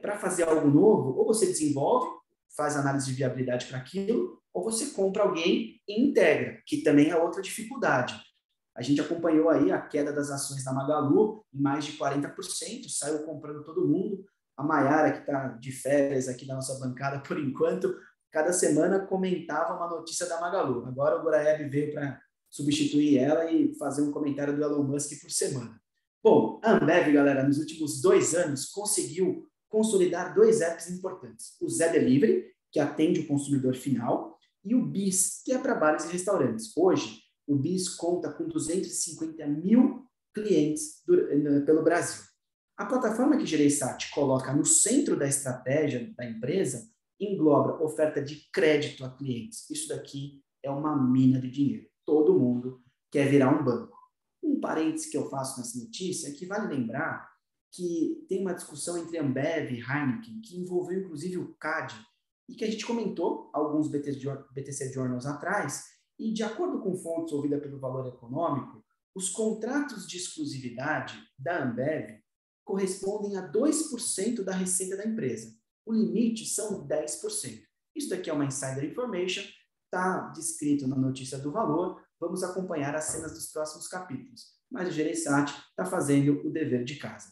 S2: Para fazer algo novo, ou você desenvolve, faz análise de viabilidade para aquilo, ou você compra alguém e integra, que também é outra dificuldade. A gente acompanhou aí a queda das ações da Magalu em mais de 40%, saiu comprando todo mundo. A Maiara, que está de férias aqui na nossa bancada por enquanto, cada semana comentava uma notícia da Magalu. Agora o Goraeb veio para substituir ela e fazer um comentário do Elon Musk por semana. Bom, a Ambev, galera, nos últimos 2 anos conseguiu consolidar 2 apps importantes. O Zé Delivery, que atende o consumidor final, e o BIS, que é para bares e restaurantes. Hoje, o BIS conta com 250.000 clientes pelo Brasil. A plataforma que Gereissati coloca no centro da estratégia da empresa engloba oferta de crédito a clientes. Isso daqui é uma mina de dinheiro. Todo mundo quer virar um banco. Um parêntese que eu faço nessa notícia é que vale lembrar que tem uma discussão entre Ambev e Heineken, que envolveu inclusive o CAD, e que a gente comentou alguns BTC Journals atrás, e de acordo com fontes ouvidas pelo Valor Econômico, os contratos de exclusividade da Ambev correspondem a 2% da receita da empresa. O limite são 10%. Isso daqui é uma insider information, está descrito na notícia do Valor, vamos acompanhar as cenas dos próximos capítulos. Mas o Gereissati está fazendo o dever de casa.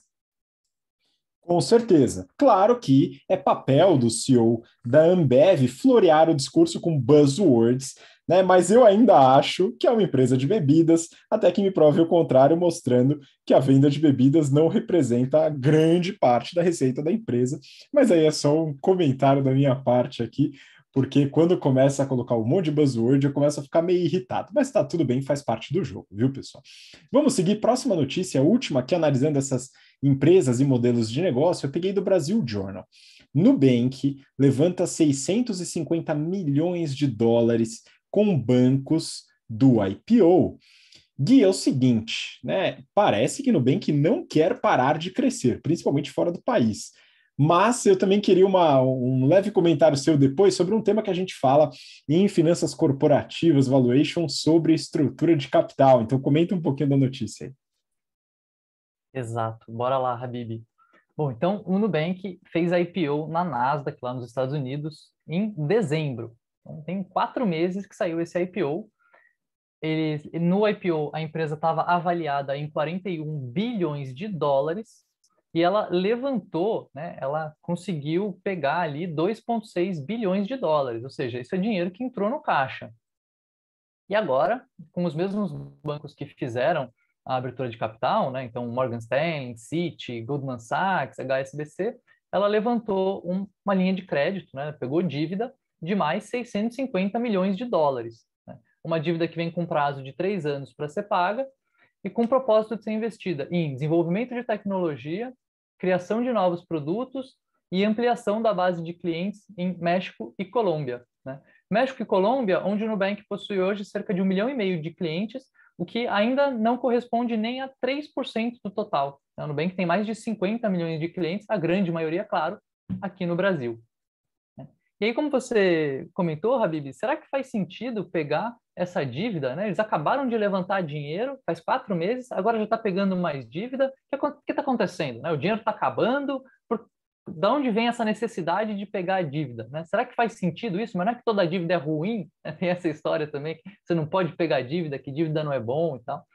S1: Com certeza. Claro que é papel do CEO da Ambev florear o discurso com buzzwords, né? Mas eu ainda acho que é uma empresa de bebidas, até que me prove o contrário, mostrando que a venda de bebidas não representa a grande parte da receita da empresa. Mas aí é só um comentário da minha parte aqui, porque quando começa a colocar um monte de buzzword, eu começo a ficar meio irritado. Mas tá tudo bem, faz parte do jogo, viu, pessoal? Vamos seguir. Próxima notícia, a última, aqui analisando essas empresas e modelos de negócio, eu peguei do Brasil Journal. Nubank levanta 650 milhões de dólares com bancos do IPO. Gui, é o seguinte, né? Parece que Nubank não quer parar de crescer, principalmente fora do país. Mas eu também queria um leve comentário seu depois sobre um tema que a gente fala em finanças corporativas, valuation, sobre estrutura de capital. Então, comenta um pouquinho da notícia aí.
S3: Exato. Bora lá, Habib. Bom, então o Nubank fez a IPO na Nasdaq, lá nos Estados Unidos, em dezembro. Então, tem 4 meses que saiu esse IPO. No IPO, a empresa estava avaliada em 41 bilhões de dólares e ela levantou, né, ela conseguiu pegar ali 2,6 bilhões de dólares, ou seja, isso é dinheiro que entrou no caixa. E agora, com os mesmos bancos que fizeram a abertura de capital, né, então Morgan Stanley, Citi, Goldman Sachs, HSBC, ela levantou uma linha de crédito, né, pegou dívida de mais 650 milhões de dólares. Né, uma dívida que vem com prazo de 3 anos para ser paga e com o propósito de ser investida em desenvolvimento de tecnologia, criação de novos produtos e ampliação da base de clientes em México e Colômbia. Né? México e Colômbia, onde o Nubank possui hoje cerca de 1,5 milhão de clientes, o que ainda não corresponde nem a 3% do total. O Nubank tem mais de 50 milhões de clientes, a grande maioria, claro, aqui no Brasil. E aí, como você comentou, Habib, será que faz sentido pegar essa dívida? Né? Eles acabaram de levantar dinheiro, faz 4 meses, agora já está pegando mais dívida. O que está acontecendo? Né? O dinheiro está acabando? Da onde vem essa necessidade de pegar a dívida? Né? Será que faz sentido isso? Mas não é que toda dívida é ruim? Né? Tem essa história também, que você não pode pegar dívida, que dívida não é bom e tal.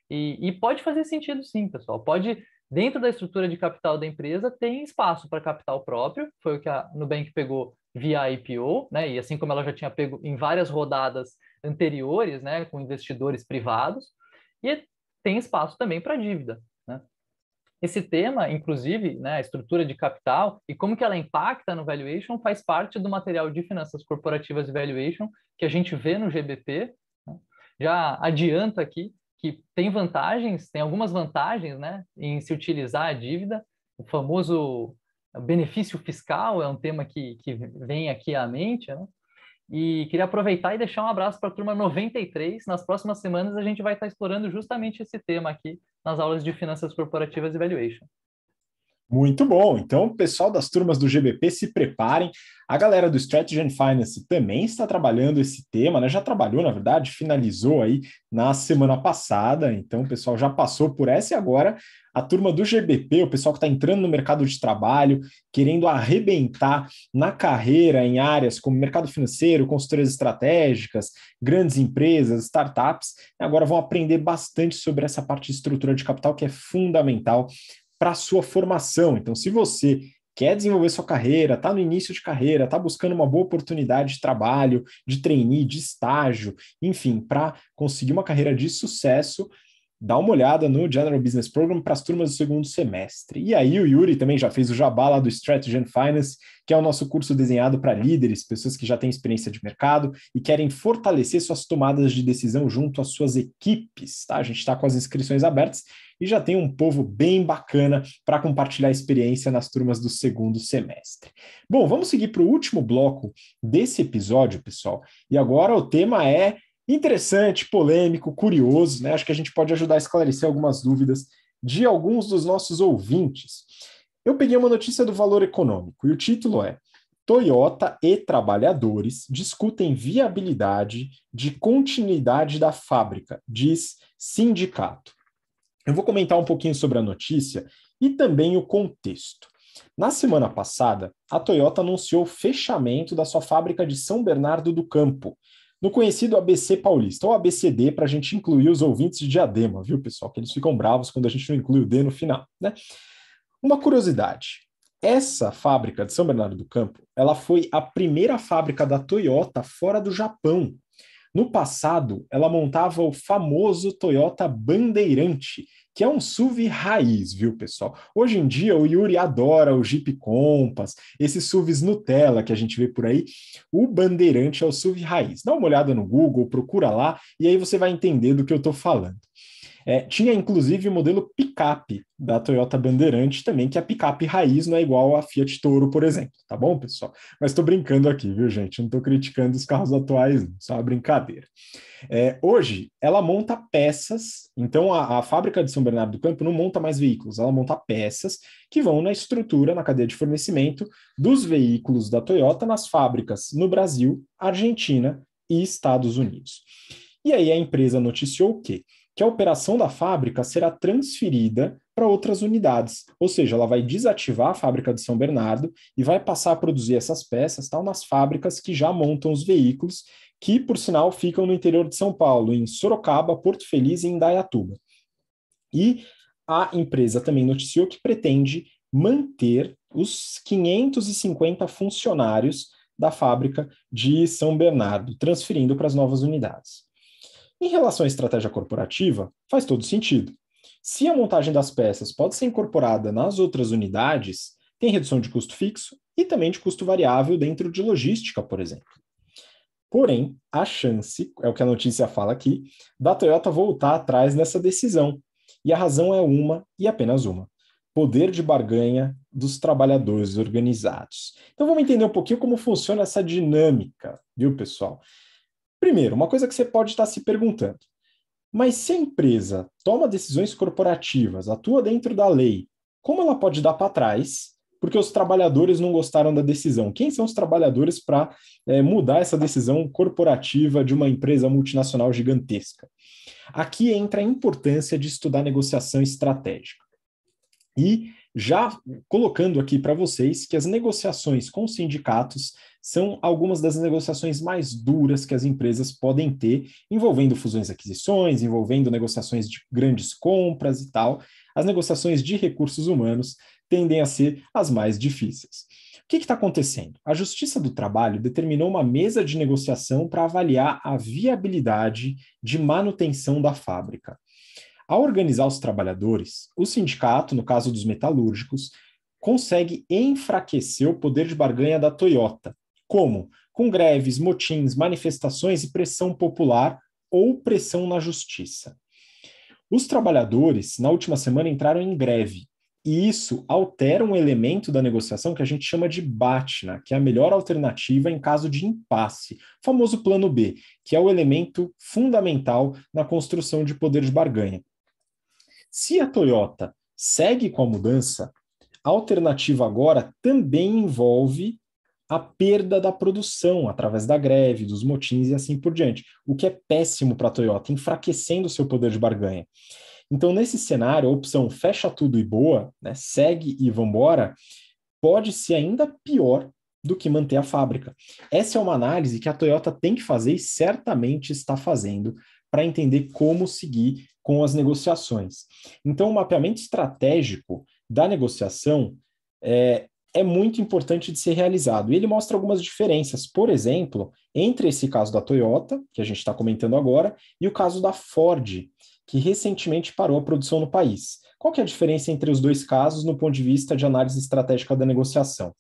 S3: E pode fazer sentido sim, pessoal. Pode, dentro da estrutura de capital da empresa, tem espaço para capital próprio, foi o que a Nubank pegou via IPO, né? E assim como ela já tinha pego em várias rodadas anteriores, né, com investidores privados. E tem espaço também para dívida, né? Esse tema, inclusive, né, a estrutura de capital e como que ela impacta no valuation faz parte do material de finanças corporativas e valuation que a gente vê no GBP, né? Já adianto aqui que tem vantagens, tem algumas vantagens, né, em se utilizar a dívida. O famoso benefício fiscal é um tema que vem aqui à mente, né? E queria aproveitar e deixar um abraço para a turma 93. Nas próximas semanas a gente vai estar explorando justamente esse tema aqui nas aulas de finanças corporativas e valuation.
S1: Muito bom. Então, pessoal das turmas do GBP, se preparem. A galera do Strategy and Finance também está trabalhando esse tema, né? Já trabalhou, na verdade, finalizou aí na semana passada. Então, o pessoal já passou por essa e agora a turma do GBP, o pessoal que está entrando no mercado de trabalho, querendo arrebentar na carreira em áreas como mercado financeiro, consultorias estratégicas, grandes empresas, startups, agora vão aprender bastante sobre essa parte de estrutura de capital que é fundamental para a sua formação. Então, se você quer desenvolver sua carreira, está no início de carreira, está buscando uma boa oportunidade de trabalho, de trainee, de estágio, enfim, para conseguir uma carreira de sucesso, dá uma olhada no General Business Program para as turmas do segundo semestre. E aí o Yuri também já fez o jabá lá do Strategy and Finance, que é o nosso curso desenhado para líderes, pessoas que já têm experiência de mercado e querem fortalecer suas tomadas de decisão junto às suas equipes, tá? A gente está com as inscrições abertas e já tem um povo bem bacana para compartilhar experiência nas turmas do segundo semestre. Bom, vamos seguir para o último bloco desse episódio, pessoal. E agora o tema é interessante, polêmico, curioso, né? Acho que a gente pode ajudar a esclarecer algumas dúvidas de alguns dos nossos ouvintes. Eu peguei uma notícia do Valor Econômico e o título é: Toyota e trabalhadores discutem viabilidade de continuidade da fábrica, diz sindicato. Eu vou comentar um pouquinho sobre a notícia e também o contexto. Na semana passada, a Toyota anunciou o fechamento da sua fábrica de São Bernardo do Campo, no conhecido ABC Paulista, ou ABCD, para a gente incluir os ouvintes de Diadema, viu, pessoal? Que eles ficam bravos quando a gente não inclui o D no final, né? Uma curiosidade, essa fábrica de São Bernardo do Campo, ela foi a primeira fábrica da Toyota fora do Japão. No passado, ela montava o famoso Toyota Bandeirante, que é um SUV raiz, viu, pessoal? Hoje em dia, o Yuri adora o Jeep Compass, esses SUVs Nutella que a gente vê por aí. O Bandeirante é o SUV raiz. Dá uma olhada no Google, procura lá, e aí você vai entender do que eu estou falando. Tinha, inclusive, o modelo picape da Toyota Bandeirante também, que a picape raiz não é igual à Fiat Toro, por exemplo, tá bom, pessoal? Mas estou brincando aqui, viu, gente? Não estou criticando os carros atuais, não, só uma brincadeira. Hoje, ela monta peças, então a fábrica de São Bernardo do Campo não monta mais veículos, ela monta peças que vão na estrutura, na cadeia de fornecimento dos veículos da Toyota nas fábricas no Brasil, Argentina e Estados Unidos. E aí a empresa noticiou o quê? Que a operação da fábrica será transferida para outras unidades, ou seja, ela vai desativar a fábrica de São Bernardo e vai passar a produzir essas peças nas fábricas que já montam os veículos, que, por sinal, ficam no interior de São Paulo, em Sorocaba, Porto Feliz e Indaiatuba. E a empresa também noticiou que pretende manter os 550 funcionários da fábrica de São Bernardo, transferindo para as novas unidades. Em relação à estratégia corporativa, faz todo sentido. Se a montagem das peças pode ser incorporada nas outras unidades, tem redução de custo fixo e também de custo variável dentro de logística, por exemplo. Porém, a chance, é o que a notícia fala aqui, da Toyota voltar atrás nessa decisão. E a razão é uma e apenas uma: poder de barganha dos trabalhadores organizados. Então vamos entender um pouquinho como funciona essa dinâmica, viu, pessoal? Primeiro, uma coisa que você pode estar se perguntando: mas se a empresa toma decisões corporativas, atua dentro da lei, como ela pode dar para trás porque os trabalhadores não gostaram da decisão? Quem são os trabalhadores para mudar essa decisão corporativa de uma empresa multinacional gigantesca? Aqui entra a importância de estudar negociação estratégica. E já colocando aqui para vocês que as negociações com sindicatos são algumas das negociações mais duras que as empresas podem ter, envolvendo fusões e aquisições, envolvendo negociações de grandes compras e tal. As negociações de recursos humanos tendem a ser as mais difíceis. O que está acontecendo? A Justiça do Trabalho determinou uma mesa de negociação para avaliar a viabilidade de manutenção da fábrica. Ao organizar os trabalhadores, o sindicato, no caso dos metalúrgicos, consegue enfraquecer o poder de barganha da Toyota. Como? Com greves, motins, manifestações e pressão popular ou pressão na justiça. Os trabalhadores, na última semana, entraram em greve, e isso altera um elemento da negociação que a gente chama de BATNA, que é a melhor alternativa em caso de impasse, o famoso plano B, que é o elemento fundamental na construção de poder de barganha. Se a Toyota segue com a mudança, a alternativa agora também envolve a perda da produção através da greve, dos motins e assim por diante, o que é péssimo para a Toyota, enfraquecendo o seu poder de barganha. Então, nesse cenário, a opção fecha tudo e boa, né, segue e vambora, pode ser ainda pior do que manter a fábrica. Essa é uma análise que a Toyota tem que fazer e certamente está fazendo para entender como seguir com as negociações. Então, o mapeamento estratégico da negociação é muito importante de ser realizado. E ele mostra algumas diferenças, por exemplo, entre esse caso da Toyota, que a gente está comentando agora, e o caso da Ford, que recentemente parou a produção no país. Qual que é a diferença entre os dois casos no ponto de vista de análise estratégica da negociação?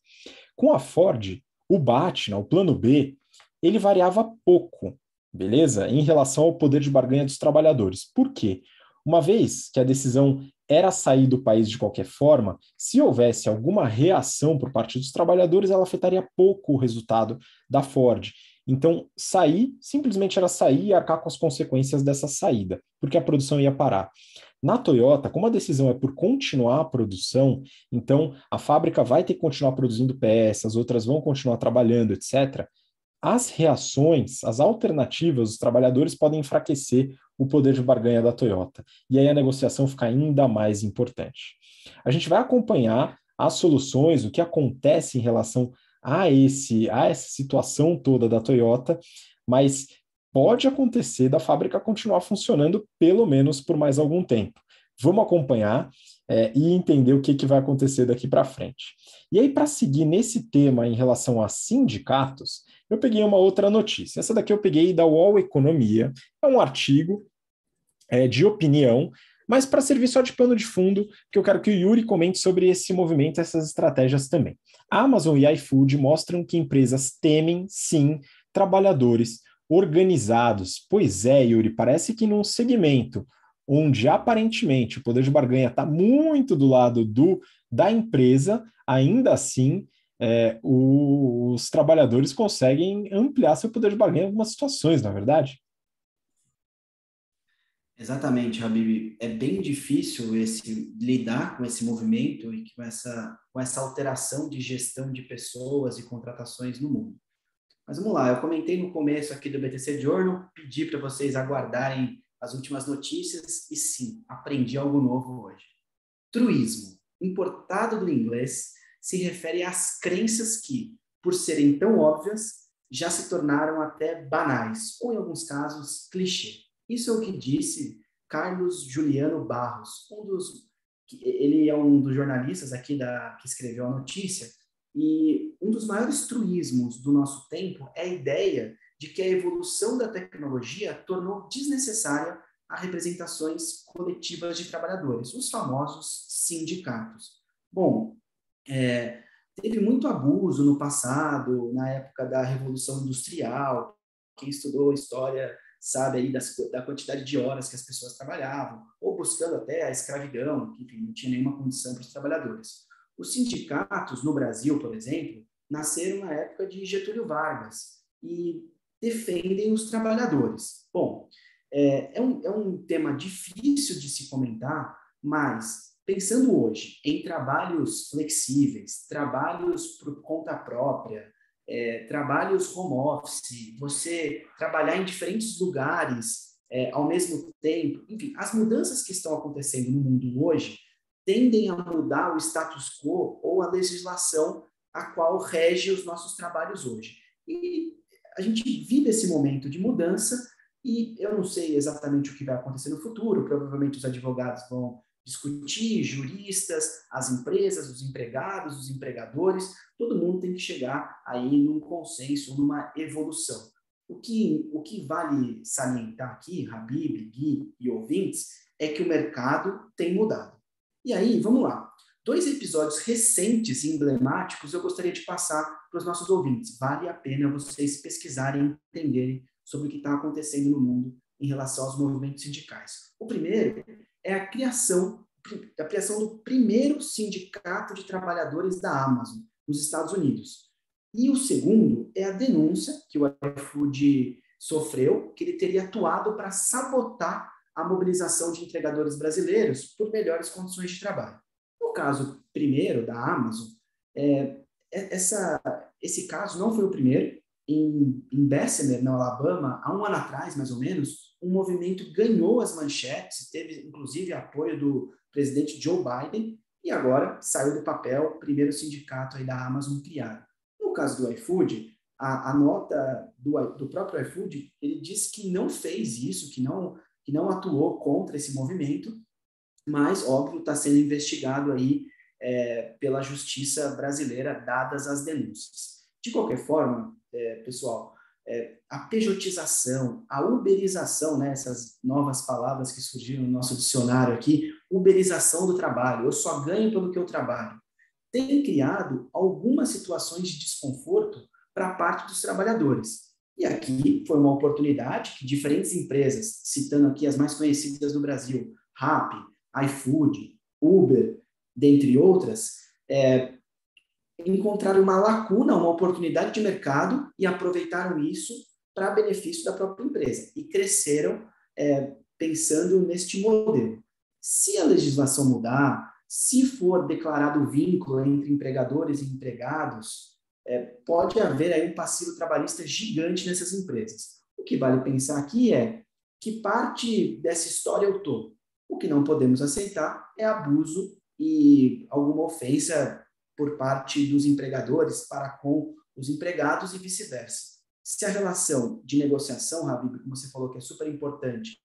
S1: Com a Ford, o BATNA, o plano B, ele variava pouco, beleza? Em relação ao poder de barganha dos trabalhadores. Por quê? Uma vez que a decisão era sair do país de qualquer forma, se houvesse alguma reação por parte dos trabalhadores, ela afetaria pouco o resultado da Ford. Então, sair, simplesmente era sair e arcar com as consequências dessa saída, porque a produção ia parar. Na Toyota, como a decisão é por continuar a produção, então a fábrica vai ter que continuar produzindo peças, outras vão continuar trabalhando, etc. As reações, as alternativas, os trabalhadores podem enfraquecer o poder de barganha da Toyota. E aí a negociação fica ainda mais importante. A gente vai acompanhar as soluções, o que acontece em relação a essa situação toda da Toyota, mas pode acontecer da fábrica continuar funcionando pelo menos por mais algum tempo. Vamos acompanhar e entender o que vai acontecer daqui para frente. E aí, para seguir nesse tema em relação a sindicatos, eu peguei uma outra notícia. Essa daqui eu peguei da UOL Economia, é um artigo de opinião, mas para servir só de pano de fundo, que eu quero que o Yuri comente sobre esse movimento, essas estratégias também. A Amazon e a iFood mostram que empresas temem, sim, trabalhadores organizados. Pois é, Yuri, parece que num segmento onde aparentemente o poder de barganha está muito do lado da empresa, ainda assim os trabalhadores conseguem ampliar seu poder de barganha em algumas situações, não é verdade?
S2: Exatamente, Habib. É bem difícil lidar com esse movimento e com essa alteração de gestão de pessoas e contratações no mundo. Mas vamos lá, eu comentei no começo aqui do BTC Journal, pedi para vocês aguardarem as últimas notícias e sim, aprendi algo novo hoje. Truísmo, importado do inglês, se refere às crenças que, por serem tão óbvias, já se tornaram até banais, ou em alguns casos, clichê. Isso é o que disse Carlos Juliano Barros, ele é um dos jornalistas aqui que escreveu a notícia, e um dos maiores truísmos do nosso tempo é a ideia de que a evolução da tecnologia tornou desnecessária a representações coletivas de trabalhadores, os famosos sindicatos. Bom, teve muito abuso no passado, na época da Revolução Industrial. Quem estudou história sabe aí da quantidade de horas que as pessoas trabalhavam, ou buscando até a escravidão, que enfim, não tinha nenhuma condição para os trabalhadores. Os sindicatos no Brasil, por exemplo, nasceram na época de Getúlio Vargas e defendem os trabalhadores. Bom, é um tema difícil de se comentar, mas pensando hoje em trabalhos flexíveis, trabalhos por conta própria, trabalhos home office, você trabalhar em diferentes lugares ao mesmo tempo, enfim, as mudanças que estão acontecendo no mundo hoje tendem a mudar o status quo ou a legislação a qual rege os nossos trabalhos hoje. E a gente vive esse momento de mudança e eu não sei exatamente o que vai acontecer no futuro, provavelmente os advogados vão discutir, juristas, as empresas, os empregados, os empregadores, todo mundo tem que chegar aí num consenso, numa evolução. O que vale salientar aqui, Habib, Gui e ouvintes, é que o mercado tem mudado. E aí, vamos lá. 2 episódios recentes e emblemáticos eu gostaria de passar para os nossos ouvintes. Vale a pena vocês pesquisarem e entenderem sobre o que está acontecendo no mundo em relação aos movimentos sindicais. O primeiro é a criação do primeiro sindicato de trabalhadores da Amazon, nos Estados Unidos. E o segundo é a denúncia que o iFood sofreu, que ele teria atuado para sabotar a mobilização de entregadores brasileiros por melhores condições de trabalho. No caso primeiro, da Amazon, esse caso não foi o primeiro. Em Bessemer, na Alabama, há um ano atrás, mais ou menos, um movimento ganhou as manchetes, teve inclusive apoio do presidente Joe Biden, e agora saiu do papel o primeiro sindicato aí da Amazon criado. No caso do iFood, a nota do próprio iFood, ele diz que não fez isso, que não atuou contra esse movimento, mas, óbvio, está sendo investigado aí pela justiça brasileira, dadas as denúncias. De qualquer forma, pessoal, a pejotização, a uberização, né, essas novas palavras que surgiram no nosso dicionário aqui, uberização do trabalho, eu só ganho pelo que eu trabalho, tem criado algumas situações de desconforto para a parte dos trabalhadores. E aqui foi uma oportunidade que diferentes empresas, citando aqui as mais conhecidas do Brasil, Rappi, iFood, Uber, dentre outras, encontraram uma lacuna, uma oportunidade de mercado e aproveitaram isso para benefício da própria empresa e cresceram pensando neste modelo. Se a legislação mudar, se for declarado vínculo entre empregadores e empregados, pode haver aí um passivo trabalhista gigante nessas empresas. O que vale pensar aqui é que parte dessa história eu estou. O que não podemos aceitar é abuso e alguma ofensa por parte dos empregadores para com os empregados e vice-versa. Se a relação de negociação, Habib, como você falou que é super importante,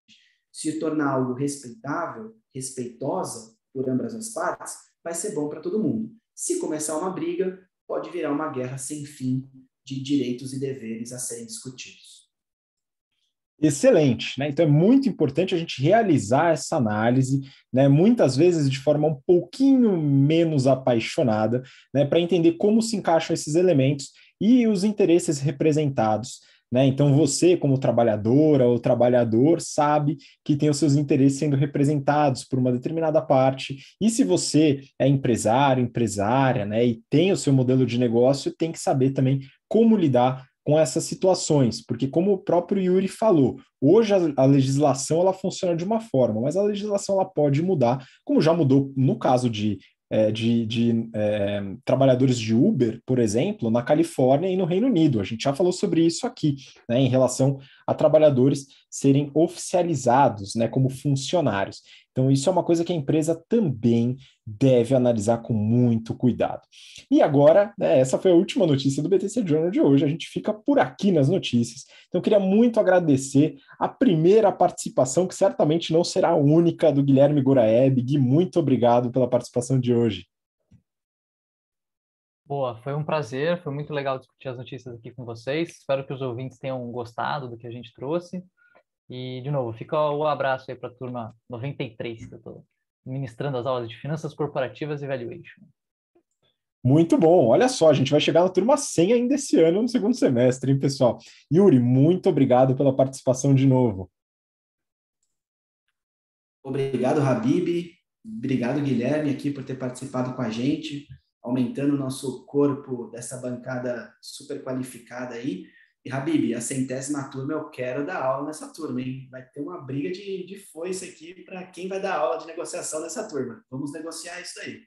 S2: se tornar algo respeitável, respeitosa por ambas as partes, vai ser bom para todo mundo. Se começar uma briga, pode virar uma guerra sem fim de direitos e deveres a serem discutidos.
S1: Excelente, né? Então é muito importante a gente realizar essa análise, né? Muitas vezes de forma um pouquinho menos apaixonada, né? Para entender como se encaixam esses elementos e os interesses representados, né? Então você, como trabalhadora ou trabalhador, sabe que tem os seus interesses sendo representados por uma determinada parte, e se você é empresário, empresária, né? E tem o seu modelo de negócio, tem que saber também como lidar com essas situações, porque como o próprio Yuri falou, hoje a legislação ela funciona de uma forma, mas a legislação ela pode mudar, como já mudou no caso de trabalhadores de Uber, por exemplo, na Califórnia e no Reino Unido. A gente já falou sobre isso aqui, né, em relação a trabalhadores serem oficializados, né, como funcionários. Então, isso é uma coisa que a empresa também deve analisar com muito cuidado. E agora, né, essa foi a última notícia do BTC Journal de hoje. A gente fica por aqui nas notícias. Então, eu queria muito agradecer a primeira participação, que certamente não será a única, do Guilherme Goraeb. Gui, muito obrigado pela participação de hoje.
S3: Boa, foi um prazer, foi muito legal discutir as notícias aqui com vocês. Espero que os ouvintes tenham gostado do que a gente trouxe. E, de novo, fica o abraço aí para a turma 93, que eu estou ministrando as aulas de Finanças Corporativas e Valuation.
S1: Muito bom, olha só, a gente vai chegar na turma 100 ainda esse ano, no segundo semestre, hein, pessoal? Yuri, muito obrigado pela participação de novo.
S2: Obrigado, Habib. Obrigado, Guilherme, aqui por ter participado com a gente, aumentando o nosso corpo dessa bancada super qualificada aí. E, Habib, a 100ª turma, eu quero dar aula nessa turma, hein? Vai ter uma briga de foice aqui para quem vai dar aula de negociação nessa turma. Vamos negociar isso aí.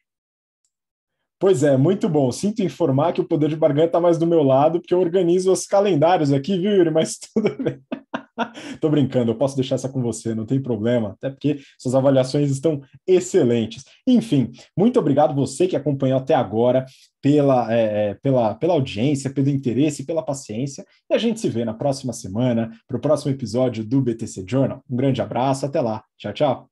S1: Pois é, muito bom. Sinto informar que o poder de barganha está mais do meu lado, porque eu organizo os calendários aqui, viu, Yuri? Mas tudo bem. Tô brincando, eu posso deixar essa com você, não tem problema, até porque suas avaliações estão excelentes. Enfim, muito obrigado você que acompanhou até agora, pela audiência, pelo interesse, pela paciência, e a gente se vê na próxima semana para o próximo episódio do BTC Journal. Um grande abraço, até lá. Tchau, tchau.